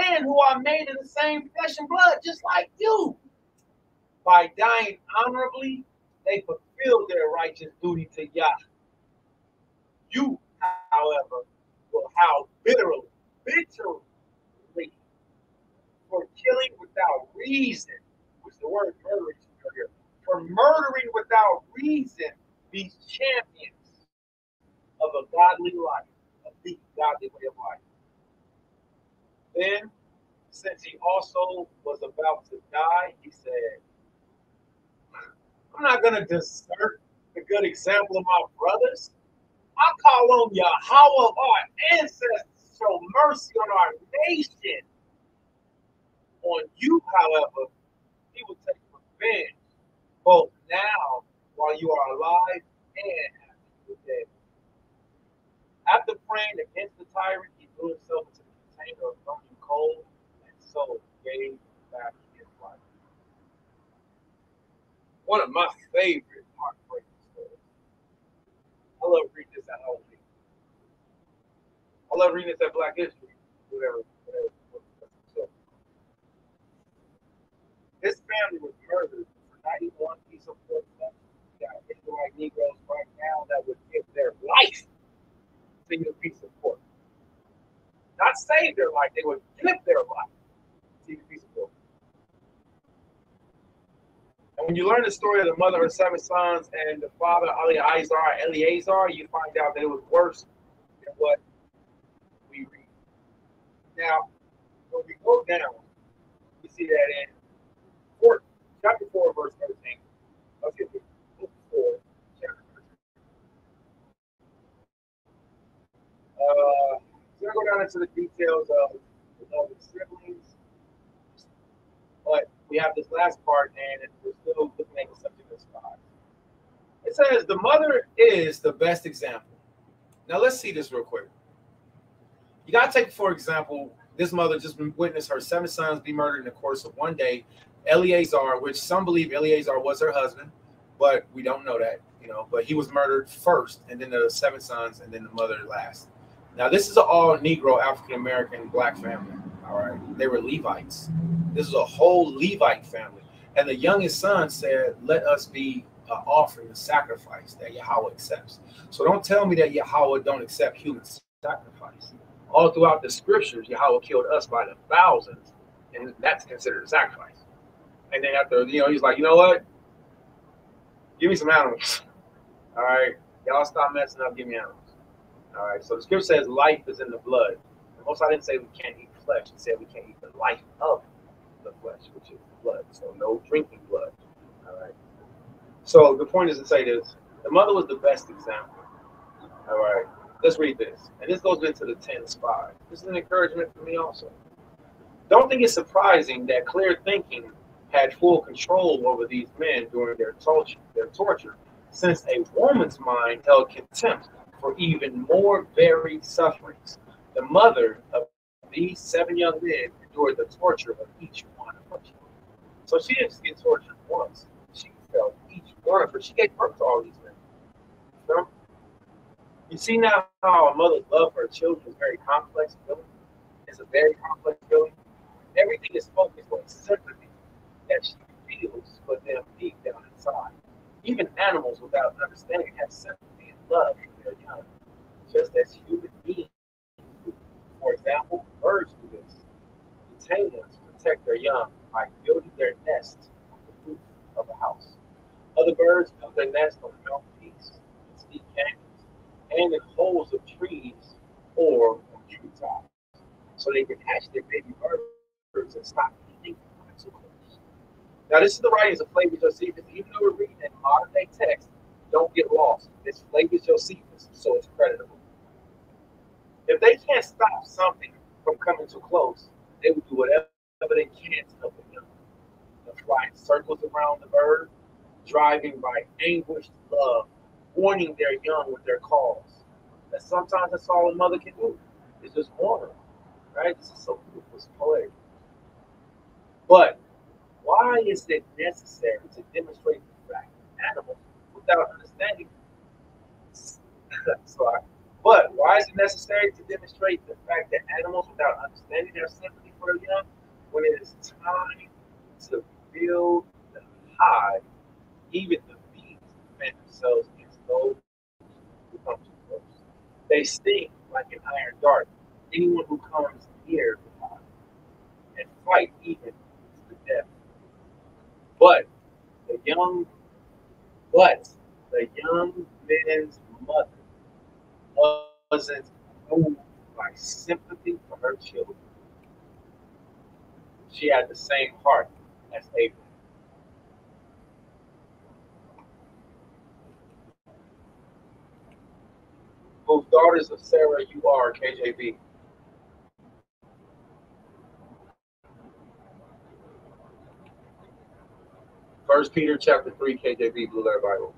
and who are made in the same flesh and blood just like you. By dying honorably, they fulfill their righteous duty to Yah. You, however, will howl bitterly for killing without reason, which the word murdering is here, for murdering without reason these champions of a godly life, of the godly way of life. Then, since he also was about to die, he said, I'm not going to desert the good example of my brothers. I call on YaHaWa of our ancestors to show mercy on our nation. On you, however, he will take revenge, both now while you are alive and after you are dead. After praying against the tyrant, he threw himself into the container of burning coal and so gave back his life. One of my favorite heartbreaking stories. I love reading this at home. I love reading this at Black History, whatever. His family was murdered for 91 piece of pork. You got Israelite Negroes right now that would give their life to eat a piece of pork. Not save their life, they would give their life to eat a piece of pork. And when you learn the story of the mother, her 7 sons, and the father, Eleazar, you find out that it was worse than what we read. Now, when we go down, we see that in chapter 4, verse 13. Let's get to book 4, chapter 13. So we're going to go down into the details of the beloved siblings. But we have this last part, and we're still looking at the subject of spies. It says, the mother is the best example. Now, let's see this real quick. You got to take, for example, this mother just witnessed her 7 sons be murdered in the course of one day. Eleazar, which some believe Eleazar was her husband, but we don't know that, but he was murdered first, and then the 7 sons, and then the mother last. Now, this is an all Negro, African-American, black family, all right? They were Levites. This is a whole Levite family. And the youngest son said, let us be an offering, a sacrifice that YaHaWa accepts. So don't tell me that YaHaWa don't accept human sacrifice. All throughout the scriptures, YaHaWa killed us by the thousands, and that's considered a sacrifice. And then after, he's like, you know what? Give me some animals. All right. Y'all stop messing up. Give me animals. All right. So the scripture says life is in the blood. And most I didn't say we can't eat flesh. It said we can't eat the life of the flesh, which is the blood. So no drinking blood. All right. So the point is to say this. The mother was the best example. All right. Let's read this. And this goes into the 10 spies. This is an encouragement for me also. Don't think it's surprising that clear thinking had full control over these men during their torture, since a woman's mind held contempt for even more varied sufferings. The mother of these 7 young men endured the torture of each one of her children. So she didn't just get tortured once. She felt each one of her. She gave birth to all these men. You see now how a mother's love for her children is very complex feeling. It's a very complex feeling. Everything is focused on sympathy that she feels for them deep down inside. Even animals without understanding have sympathy and love for their young, just as human beings do. For example, birds do this. The tame ones protect their young by building their nest on the roof of a house. Other birds build their nest on the mountain peaks, in steep canyons, and in holes of trees or on tree tops, so they can hatch their baby birds and stop eating too close. Now, this is the writings of Flavius Josephus. Even though we're reading in modern day text, don't get lost. It's Flavius Josephus, so it's creditable. If they can't stop something from coming too close, they will do whatever they can to help it young. They'll fly in circles around the bird, driving by anguished love, warning their young with their calls. And sometimes that's all a mother can do. It's just warn them, right? This is so beautiful. It's poetic. But why is it necessary to demonstrate the fact that animals, without understanding, sorry, but why is it necessary to demonstrate the fact that animals, without understanding their sympathy for the young, when it is time to build the hive, even the bees defend themselves against those who come too close. They sting like an iron dart anyone who comes near the hive, and fight even to the death. But the young, but the young man's mother wasn't moved by sympathy for her children. She had the same heart as Abraham. Whose daughters of Sarah you are, KJV. First Peter chapter 3, KJV, Blue Letter Bible.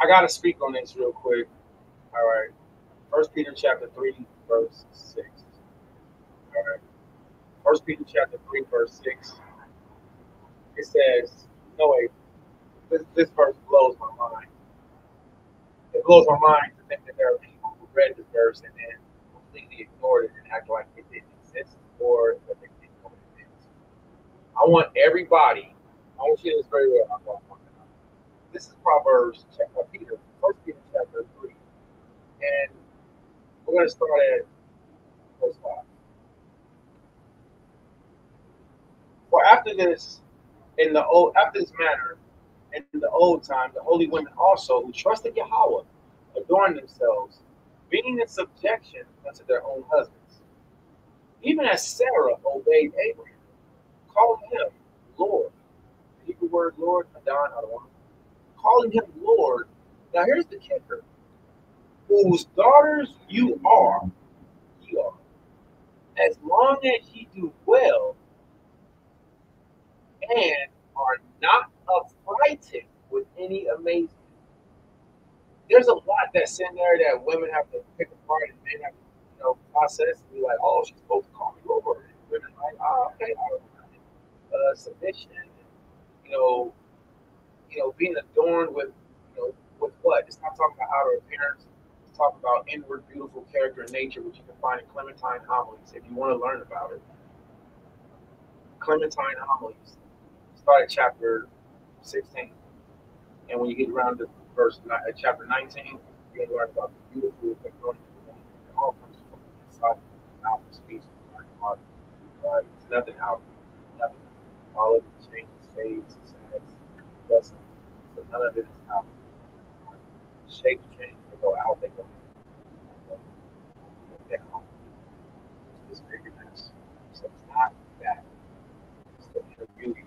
I gotta speak on this real quick. All right. First Peter chapter 3, verse 6. All right. First Peter chapter 3, verse 6. It says, no wait, this verse blows my mind. It blows my mind to think that there are people who read this verse and then completely ignored it and act like it didn't exist or that they didn't know what it is. I want everybody, I want you to do this very well. This is Proverbs chapter Peter, First Peter chapter 3. And we're going to start at verse 5. For after this, after this manner, in the old time, the holy women also who trusted YaHaWa adorned themselves, being in subjection unto their own husbands. Even as Sarah obeyed Abraham, calling him Lord. The Hebrew word Lord, Adon, calling him Lord. Now here's the kicker. Whose daughters you are, as long as ye do well and are not affrighted with any amazement. There's a lot that's in there that women have to pick apart and men have to, process and be like, oh, she's supposed to call me Lord. And women like, oh, okay, all right. Submission, being adorned with, with what? It's not talking about outer appearance. It's talking about inward, beautiful character and nature, which you can find in Clementine homilies if you want to learn about it. Clementine homilies. Start at chapter 16. And when you get around to chapter 19, you're going to learn about the beautiful anointing and all comes from inside the mouth of speech and heart. Right? It's nothing out. Nothing. All of it changes, fades, says, doesn't. So none of it is out. Shapes change. They go out, they go in. They go home. It's bigger. So it's not that. It's the inner beauty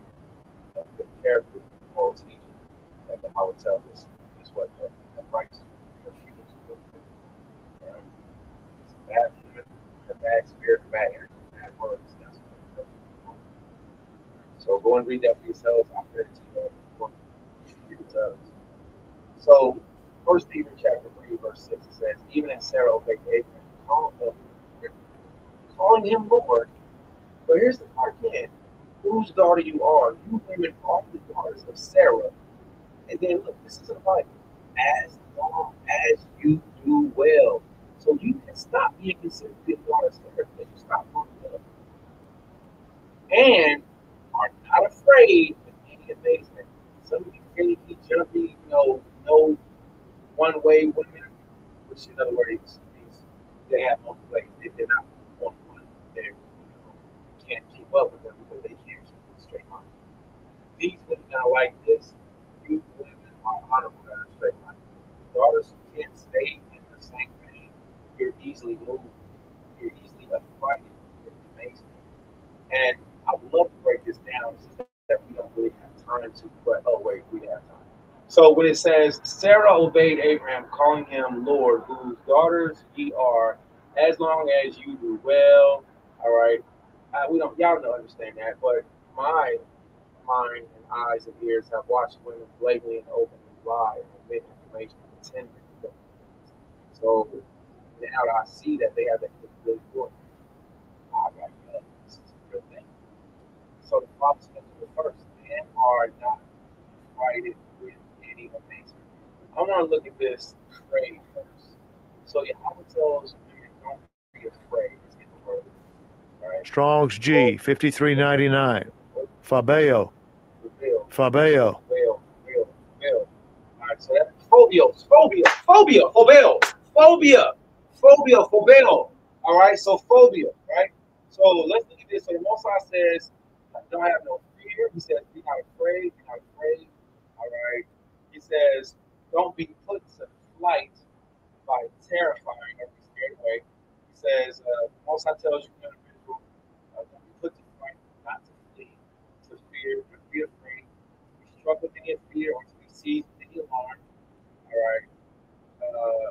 of the character of the whole teaching that YaHaWa tells us is what the rights of humans look for. Right? It's a bad human, a bad spirit, a bad energy, bad words. That's what it does. So go and read that for yourselves. I'll read it to you. So, First Peter chapter 3, verse 6 it says, even as Sarah obeyed Abraham, calling him Lord. But here's the part again. Whose daughter you are, you women are the daughters of Sarah. And then look, this is a Bible. As long as you do well. So you can stop being considered the daughter of Sarah because you stop doing well. And are not afraid of any amazement. Some of you finicky, jumpy, no one-way women, which in other words means they have multiple ways. They're not one. They can't keep up with them because they can't keep a straight line. These women that are like this, these women are honorable that are straight line. Daughters who can't stay in the same vein, you're easily moved, you're easily affrighted with amazement. And I would love to break this this down. It's just that we don't really have time to, but oh wait, we have time. So when it says Sarah obeyed Abraham, calling him Lord, whose daughters ye are, as long as you do well. All right, we don't, y'all don't understand that, but my mind and eyes and ears have watched women blatantly and openly lie and admit information and pretend to do. So now that I see that they have that capability for it, I got this is a real thing. So the Father said to the first, men are not provided with any amazement. I want to look at this trade first. So YaHaWa tells women, don't be afraid. Let's get the word. All right. Strong's G, 5399. Fabeo. Fabeo. All right, so that's phobia. All right, so phobia, right? So let's look at this. So the Most High says, don't have no fear. He says, be not afraid, be not afraid. All right. He says, don't be put to flight by terrifying or be scared away. He says, Most High tells you, don't be put to flight, not to flee, to fear, to be afraid, to be struck with any fear, or to be seized with any alarm. All right.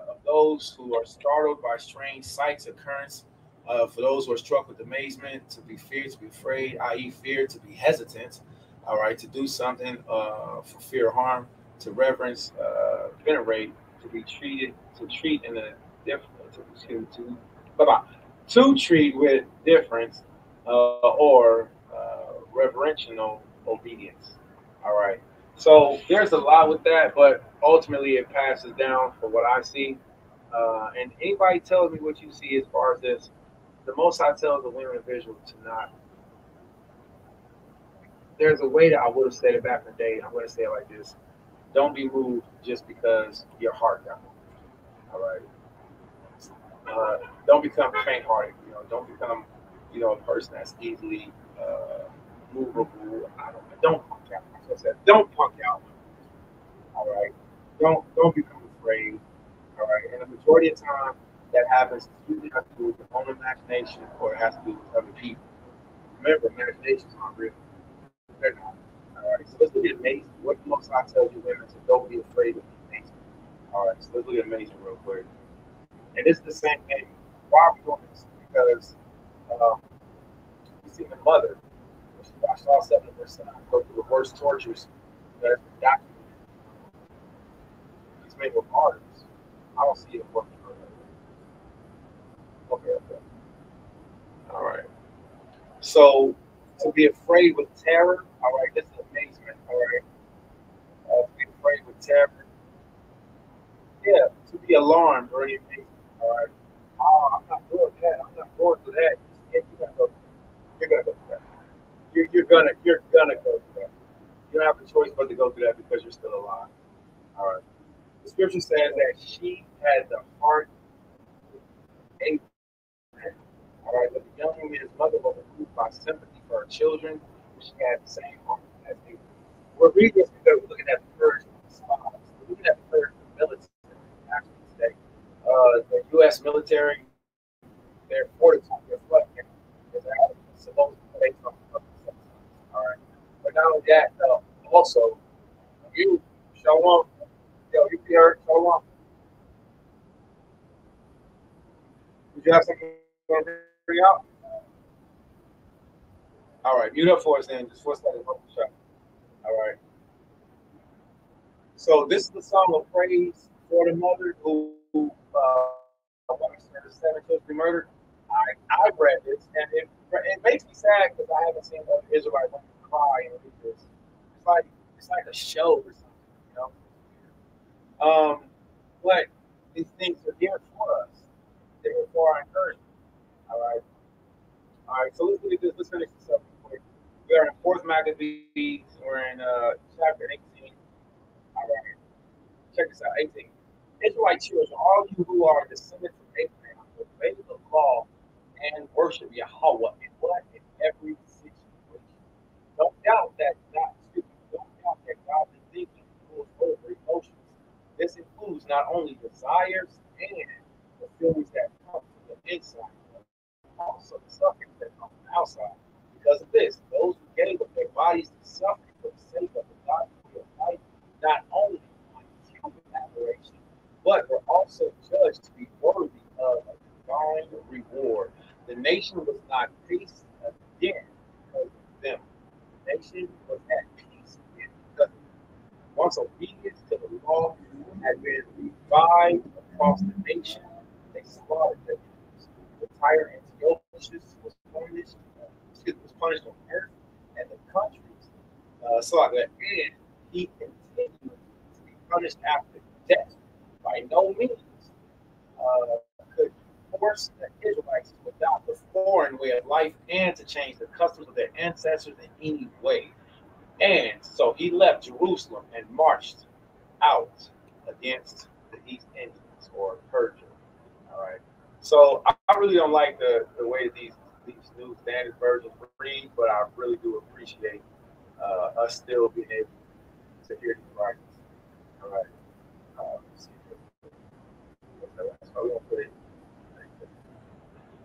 Of those who are startled by strange sights, occurrence, for those who are struck with amazement, to be feared, to be afraid, i.e., fear, to be hesitant, all right, to do something for fear of harm, to reverence, venerate, to be treated, to treat in a different, to treat with difference or reverential obedience, all right. So there's a lot with that, but ultimately it passes down for what I see. And anybody tells me what you see as far as this, the Most High tells the women of Israel to not. There's a way that I would have said it back in the day, and I'm going to say it like this. Don't be moved just because your heart got moved. All right. Don't become faint-hearted. Don't become, a person that's easily movable. Don't punk out. Like I said, don't punk out. All right. Don't become afraid. All right. And the majority of the time that happens, it usually has to do with your own imagination or it has to do with other people. Remember, imaginations aren't real. They're not. All right. So let's look at amazing. What the Most High tells you women to don't be afraid of amazing. All right. So let's look at amazing real quick. And this is the same thing. Why are we doing this? Because we see the mother, when she watched all 7 of her sons go through the worst tortures that has been documented. He's made with martyrs. I don't see it working for her. Okay. All right. So to be afraid with terror, all right, this is amazement, all right. To be afraid with terror. Yeah, to be alarmed or anything, all right. Oh, I'm not doing that. I'm not going through that. You're gonna go through that. You're gonna go through that. You don't have a choice but to go through that because you're still alive. All right. The scripture says that she had the heart of Abraham. All right, but the young woman's mother was moved by sympathy for her children. She had the same heart as Abraham. We're reading this because we're looking at the courage of the spies. We're looking at the courage of the military actually today. The U.S. military, their fortitude, their flood is supposed to be based on the all right. But not only that, also, you, SHALAWAM, you be heard, SHALAWAM. Did you have something to bring out? All right, mute up for us then. Just for a second. All right. So this is the song of praise for the mother who watched her 7 children murdered. I've read this, and it makes me sad because I haven't seen other Israelite women cry and read this. It's like a show or something, But these things are here for us. They're for our encouragement. All right. So let's look at this. Let's finish this up real quick. We are in 4th Maccabees. We're in chapter 18. All right. Check this out. 18. Israelite children, all you who are descendants of Abraham, obey the law and worship YaHaWa in what? In every situation. Don't doubt that God is thinking rules over emotions. This includes not only desires and the feelings that come from the inside, but also the sufferings that come from the outside. Because of this, those who gave up their suffering for the sake of the gospel of life, not only on human admiration, but were also judged to be worthy of a divine reward. The nation was not peace again because of them. The nation was at peace again because of them. Once obedience to the law had been revived across the nation, they slaughtered their enemies. The tyrant Antiochus was punished on earth and the countries. And he continued to be punished after death. By no means could force the Israelites to adopt the foreign way of life and to change the customs of their ancestors in any way. And so he left Jerusalem and marched out against the East Indians or Persia. All right. So I really don't like the way these new standard versions read, but I really do appreciate us still being able to hear these writings. All right. So we're gonna put it.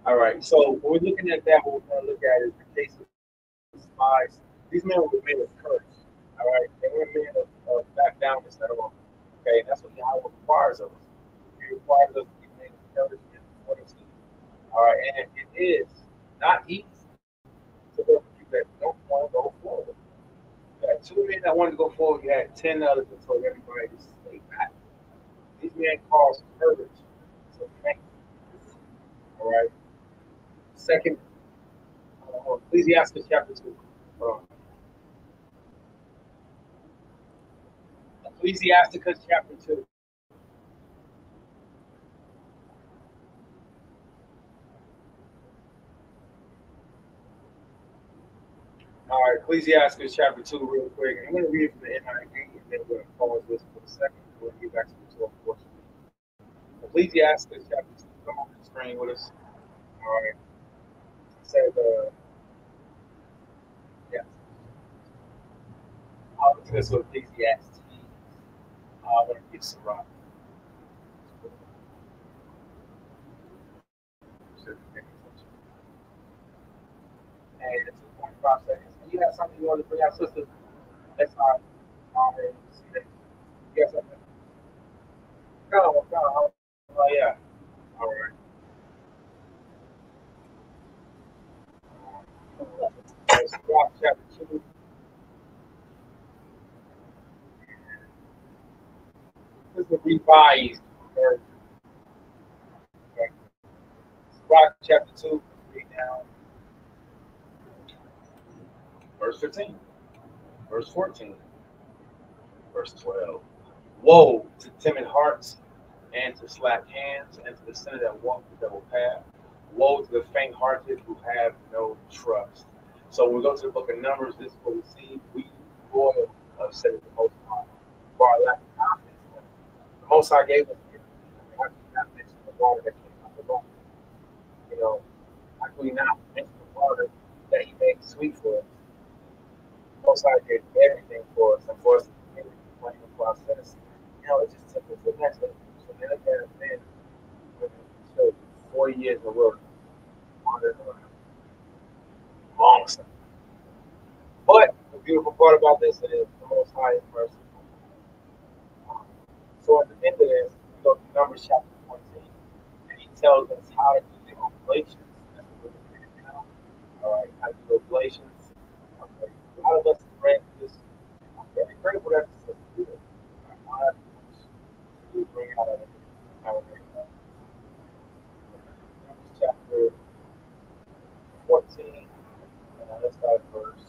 All right. So when we're looking at that, what we're going to look at is the case of spies. These men were men of courage. All right. They were men of back downness at all. Okay. And that's what YaHaWa requires of us. He requires us to be men of courage and fortitude. All right. And it is not easy to work with people that don't want to go forward. You had 2 men that wanted to go forward. You had 10 others that told everybody to stay back. These men caused courage to faint. All right. Second, Ecclesiastes chapter 2. Ecclesiasticus chapter 2. All right, Ecclesiastes chapter 2, real quick. I'm going to read it from the NIV, and then we're going to pause this for a second. We'll get back to the 12 portion. Ecclesiastes chapter 2. Come on the screen with us. All right. It says, yeah. I'll look at this with Ecclesiastes. I'm going to get Sirach. And it's 2.5 seconds. And you have something you want to bring out, sister? That's not. You got something? Come on. Oh, yeah. All right. Sirach chapter 2. This is the revised version. Okay. Sirach chapter 2. Read down. Verse 15. Verse 14. Verse 12. Woe to timid hearts and to slack hands and to the sinner that walk the double path. Woe to the faint-hearted who have no trust. So when we go to the book of Numbers, this is what we see. We royal said the Most High. For our lack of confidence. The Most High gave us how can we not mention the water that came out of the rock? You know, how can we not mention the water that He made sweet for us? The Most High did everything for us, and for us to continue the planning process. You know, it just took us to the next level. So then again, man, so 40 years of work, long time. But the beautiful part about this is the Most High is merciful. So at the end of this, we go to Numbers chapter 14, and He tells us how to do the oblations. That's what we're doing now. All right, how to do oblations. Okay. A lot of us read this. I'm very grateful that this is good. We bring out of it. Numbers chapter 14, and let's start at verse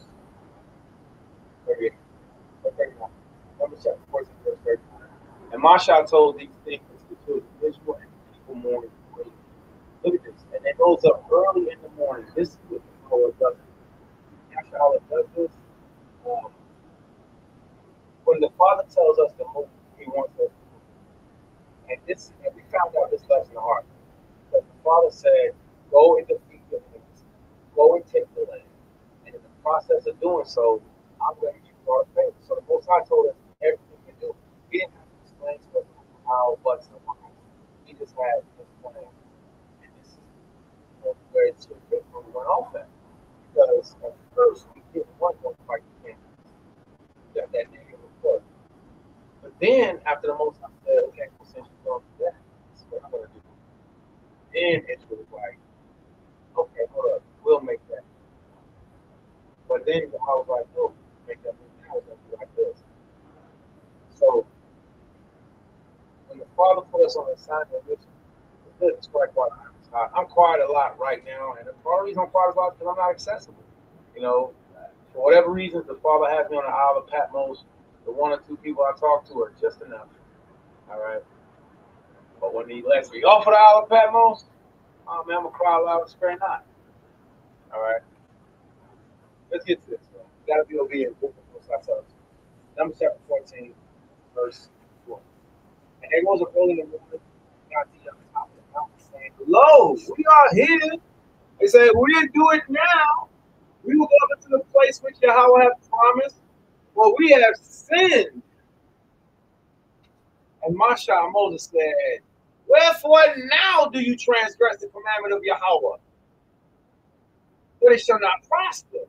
38. 39. Numbers chapter 14, verse 39. And Masha told these things to the children of Israel, and the people mourned greatly. Look at this. And they rose up early in the morning. This is what the Lord does. Yasharahla does this. When the Father tells us to move, He wants us to move. And we found out this lesson hard. Because the Father said, go and defeat your enemies. Go and take the land. And in the process of doing so, I'm going to give you all the favor. So the Most High told us everything we can do. He didn't have to explain to us how, but so on. He just had this plan. And this is where it took it when we went off at. Because at first we didn't want to fight the enemies. Then after the Most High said, okay, well, since you're going to do that, this is what I'm going to do. Then Israel was like, okay, hold up, we'll make that. But then I was like, no, make that move now, it's going to be like this. So when the Father put us on the assignment, which is good, it's quite quiet. I'm quiet a lot right now, and the part of the reason I'm quiet a lot is because I'm not accessible. You know, for whatever reasons, the Father has me on the Isle of Patmos. The one or two people I talk to are just enough. All right. But when he lets me off of the Isle of Patmos, oh man, I'm gonna cry loud and spare not. All right. Let's get to this, man. You gotta be obedient. Numbers chapter 14, verse 4. And there was a rolling in the morning, got the top of the mountain, saying, "Lo, we are here." They said, "We didn't do it now. We will go up into the place which YaHaWa hath promised, for we have sinned." And Moses said, "Wherefore now do you transgress the commandment of YaHaWa? But it shall not prosper."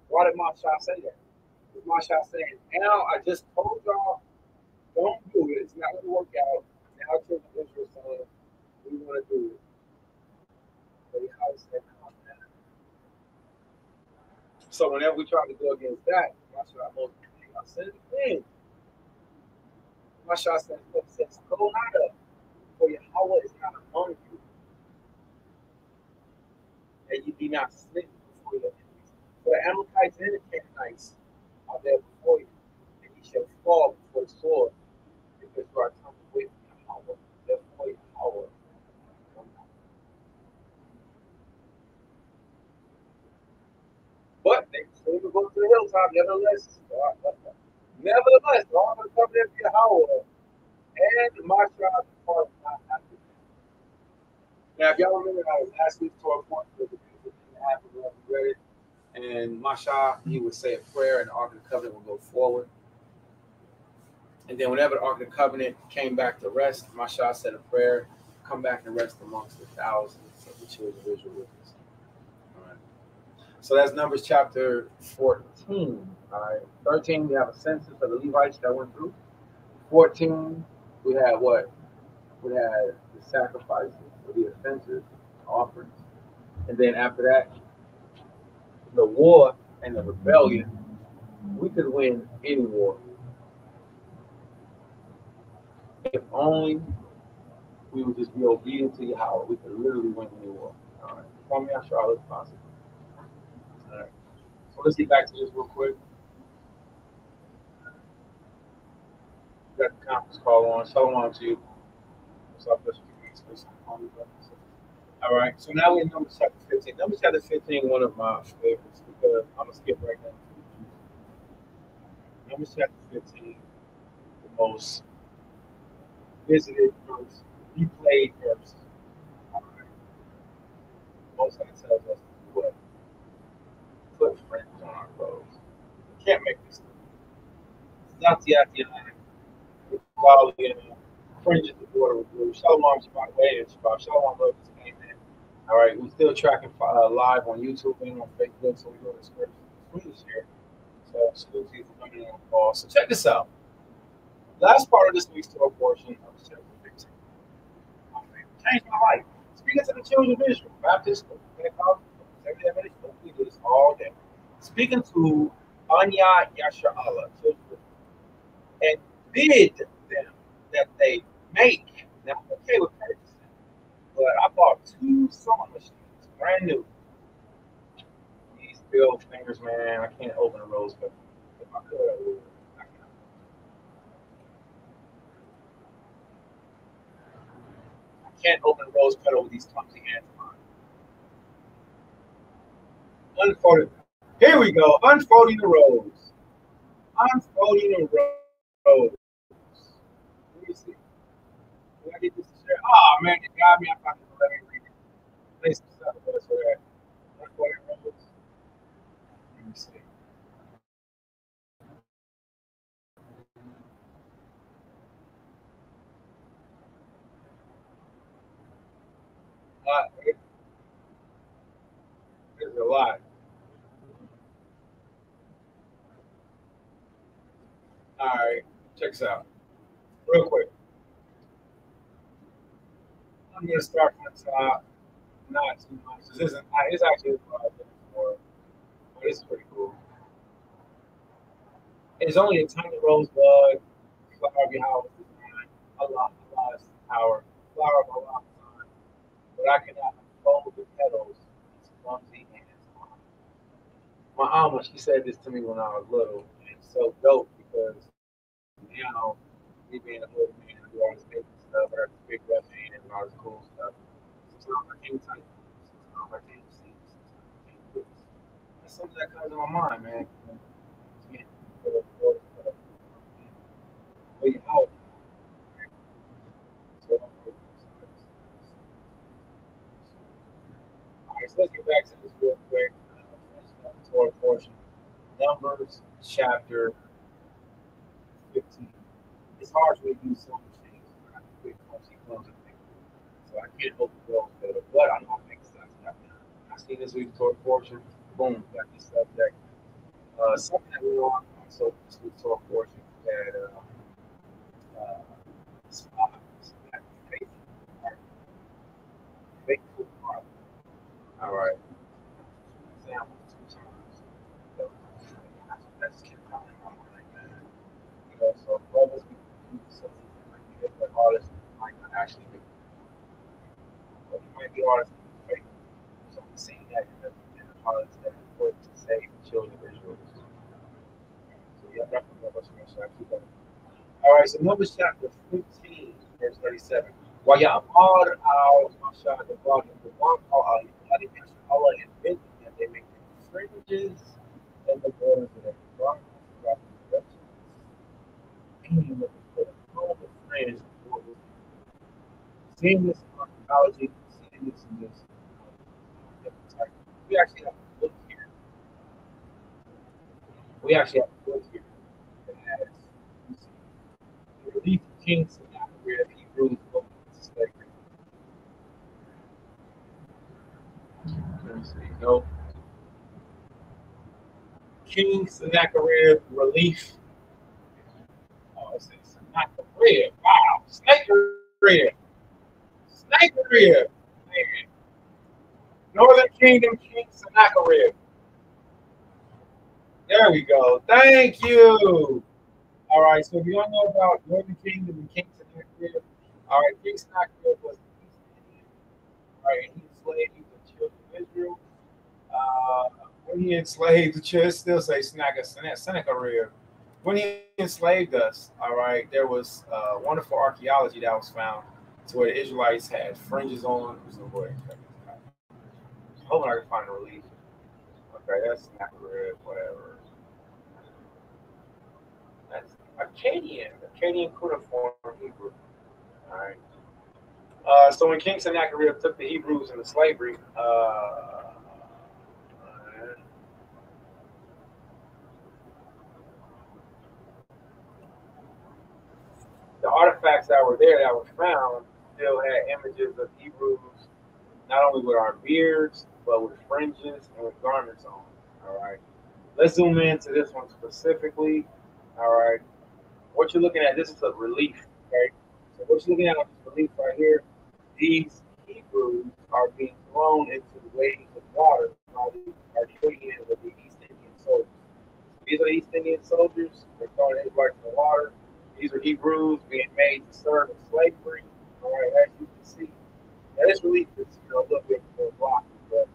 Why did Masha say that? Because Masha saying, now I just told y'all, don't do it. It's not going to work out. Now children of Israel saying, we want to do it. But Yahweh said, no, man. So whenever we try to go against that, Masha Moses, I said it again. Masha said, go not up, for YaHaWa is not among you. And you be not smitten before your enemies. For the Amalekites and the Canaanites are there before you, and ye shall fall before the sword, because you are turned away from YaHaWa. Therefore, YaHaWa will not. But they still go to the hilltop, nevertheless, all the covenant of YaHaWa and Mashah depart not after them. Now, if y'all remember, I was last week's Torah point, the thing that happened when we read it. And Masha, he would say a prayer, and the Ark of the Covenant would go forward. And then whenever the Ark of the Covenant came back to rest, Masha said a prayer, come back and rest amongst the thousands of the children of Israel with us. All right. So that's Numbers chapter 14. All right. 13, we have a census of the Levites that went through. 14, we had what? We had the sacrifices, the offenses, offerings. And then after that, the war and the rebellion. We could win any war if only we would just be obedient to YaHaWa. We could literally win any war. All right. From Yasharahla is possible. All right. So let's get back to this real quick. We got the conference call on. SHALAWAM to you. What's up, Bishop? All right. So now we're in Numbers chapter 15. Numbers chapter 15, one of my favorites, because I'm going to skip right now. Numbers chapter 15, the most visited verse, replayed verse. All right. Most of it tells us to put fringes on our clothes. We can't make this stuff. Fringes the border with blue. SHALAWAM Shabbat way and Shabbat. SHALAWAM love this game, man. All right, we're still tracking live on YouTube and on Facebook, so we're doing the scripts this year. So school teachers are coming on the call. So check this out. Last part of this week's Torah portion of chapter 15. Changed my life. Speaking to the children of Israel, Baptist, we do this all day. Speaking to Anya Yasharahla, and bid them that they make. Now, I'm okay with purchasing, but I bought 2 sewing machines, brand new. These big fingers, man, I can't open a rose petal. If I could, I would. I can't open a rose petal with these clumsy hands of mine. Unfolded. Here we go. Unfolding the rose. Unfolding the rose. Let me see. Did I get this to share? Oh, man, it got me. I thought it was let me read it. Place some stuff for that. Unfolding rose. Let me see. There's a lot. All right, check this out. Real quick. I'm gonna start from the top. Not too much. This isn't. It's actually what I've been for. But it's pretty cool. It's only a tiny rosebud. Flower of YaHaWa design. Allah is power. Flower of Allah design. But I cannot unfold the petals. It's clumsy and it's hard. My mama, she said this to me when I was little, and it's so dope because now, me being a little man, I do all this making stuff, I got this big rough hand and all this cool stuff. Sometimes I can't type, sometimes I can't see, sometimes I can't do this. That's something that comes to my mind, man. Yeah. But you know, so, all right, so let's get back to this real quick. Torah portion. Numbers chapter 15. It's hard to do so much things. I have to quick close and think. So I can't open those better, but I know I make sense. I see this week's Torah portion. Boom, got this subject. Something that we on also this week's Torah portion had spot, faithful heart. All right. Example 2 times. That's kept coming in my mind, man. You know, so brothers, we do something like that, but artists might not actually be. But you might be artists who faithful. So we see that in the artists that work to save the children of Israel. So yeah, definitely know what's going to say. All right, so Numbers chapter 15, verse 37. وَيَأْمَرْ ahshara dabar the one called Yasharahla and bid that they make the fringes and the borders of their garments throughout the directions. All the fringe borders. Seeing this archaeology, seeing this in this we actually have to look here. We actually have to look here. As you see, the relief of King Sennacherib, Hebrews book of slavery. Let's see. No. King Sennacherib relief. Oh, it says Sennacherib. Wow. Sennacherib. Sennacherib. Man. Northern Kingdom King Sennacherib. There we go. Thank you. All right. So if you don't know about Northern Kingdom and King Sennacherib, all right, King Sennacherib was the East Indian. All right, and he enslaved the children of Israel. When he enslaved the church, still say Sennacherib. When he enslaved us, all right, there was wonderful archaeology that was found to where the Israelites had fringes on. So hoping I can find a relief. Okay, that's Sennacherib, whatever. That's Akkadian. Akkadian cuneiform Hebrew. All right. So when King Sennacherib took the Hebrews into slavery, the artifacts that were there that were found still had images of Hebrews, not only with our beards, but with fringes and with garments on. All right. Let's zoom into this one specifically. All right. What you're looking at, this is a relief, right? So what you're looking at on this relief right here, these Hebrews are being thrown into the waves of water by the Arcadians of the East Indian soldiers. These are the East Indian soldiers. They're throwing everybody in the water. These are Hebrews being made to serve in slavery. All right, as you can see, now this relief is a little bit more blocky, but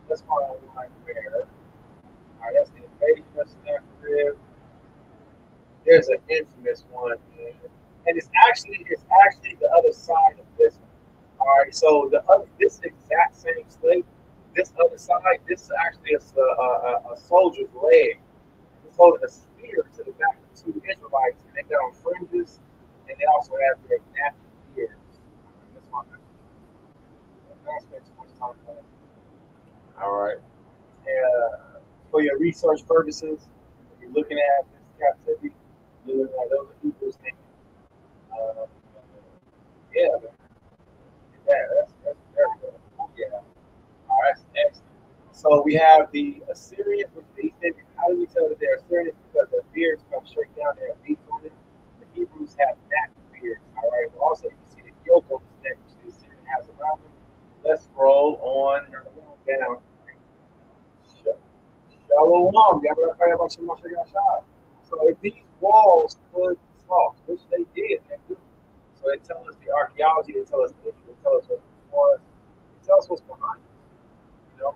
let's call it right there. All right, that's the invasion of Sennacherib. There's an infamous one, and it's actually the other side of this one. All right, so this exact same slave, this other side, this is actually a soldier's leg. He's holding a spear to the back of 2 Israelites, and they got on fringes, and they also have their nappy beards. That's one thing. Don't spend too much time on it. All right. For your research purposes, if you're looking at this captivity, you're looking at those people's things. Yeah, man. That's very good. Yeah. All right, that's excellent. So we have the Assyrians, which they think, how do we tell that they're Assyrians? Because their beards come straight down, they have beads on it. So if these walls could talk, which they did, so they tell us the archaeology, they tell us history, they tell us what's before us, they tell us what's behind us, you know.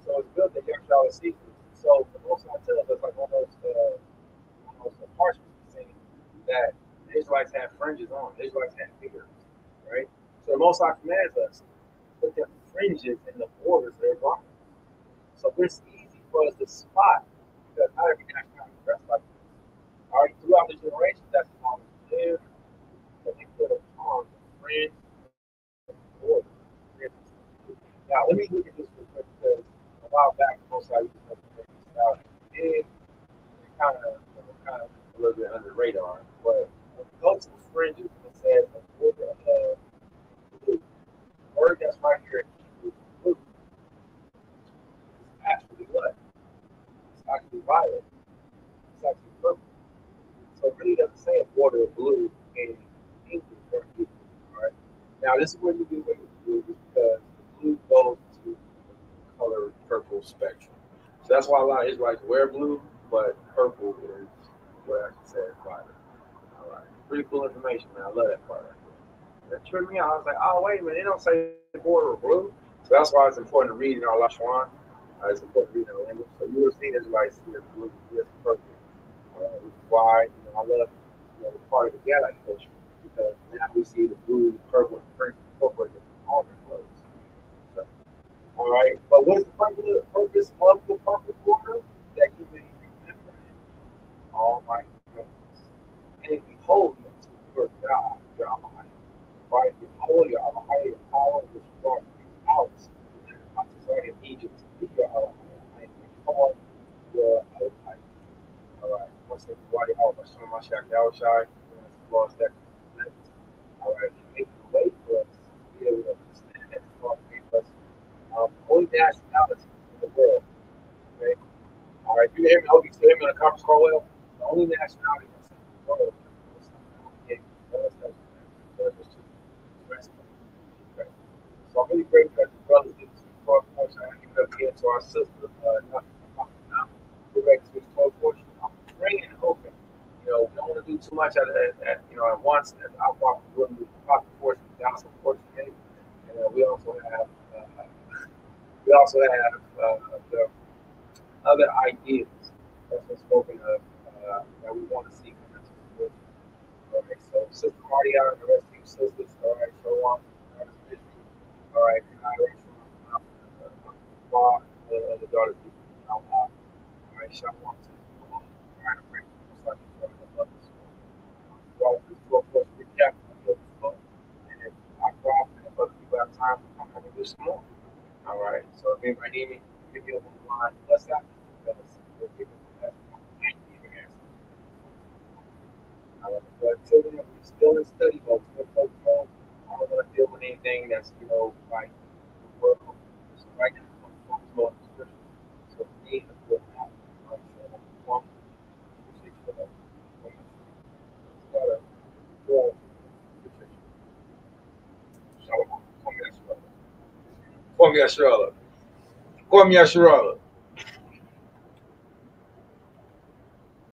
So it's good that Yasharahla sees this. So the Most High tells us, like almost a parchment saying that the Israelites had fringes on, the Israelites had fingers, right? So the Most High commands us to put the fringes in the borders of their garments. So it's easy for us to spot because not every nationality dressed like this. All right, throughout the generations, that's how we live, but they put upon the fringe of the border. Now, let me look at this real quick because a while back, most of you know, did kind of a little bit under the radar. But when we go to the fringes, it says a border of blue. The word that's right here is blue. It's actually what? It's actually violet. It's actually purple. So it really doesn't say a border of blue in English or Hebrew. All right. Now, this is where you do away with blue because the blue goes to the color purple spectrum. So that's why a lot of Israelites wear blue, but purple is what I should say is violet. All right. Pretty cool information, man. I love that part right there. That tripped me out. I was like, oh, wait a minute. They don't say the border of blue. So that's why it's important to read in our Lashwan. It's important to read in our language. So you will see Israelites here blue, here purple. Which is why I love the part of the Galite culture because now we see the blue, purple, and purple incorporated in all their clothes. So, all right, but what is the purpose of the purple border? That you may remember all my commandments and behold your God, YaHaWa. Right, behold YaHaWa, your power which brought you out of the land of Egypt to be YaHaWa, and behold your life. All right. Once they body out by showing my shack outside, lost that connect. All right. Make the way for us to be able to understand that God gave us only nationality in the world. Okay. All right. You hear me? I hope you still hear me on the conference call well. The only nationality that's in the world is okay. So I'm really grateful that the brothers did this 12 portion. I give it up again to our sister, we're ready to switch 12 portion. I'm praying and hoping. We don't want to do too much at once. And I'll walk the proper portion, the gospel portion, and we also have the other ideas that's been spoken of that we want to see come into the book. Okay, so Sister Maria and the rest of you sisters, all right, SHALAWAM, all right, the daughters of YaHaWa, all right, SHABBOTH. All right, I'm grateful for the others. Well, this book was recap of the book, and if I drop and if other people have time, I'm going to do some more. All right, so if anybody need me, give me a little line. Let's have because we're people that might even answer. But until then, we're still in study mode, still focus mode. I don't want to deal with anything that's, like the world. So right now, I'm focused mode in scripture. So for me, it's what happened. Like I said, I'm one, 6 for that. Yasharahla. Yasharahla. Yasharahla.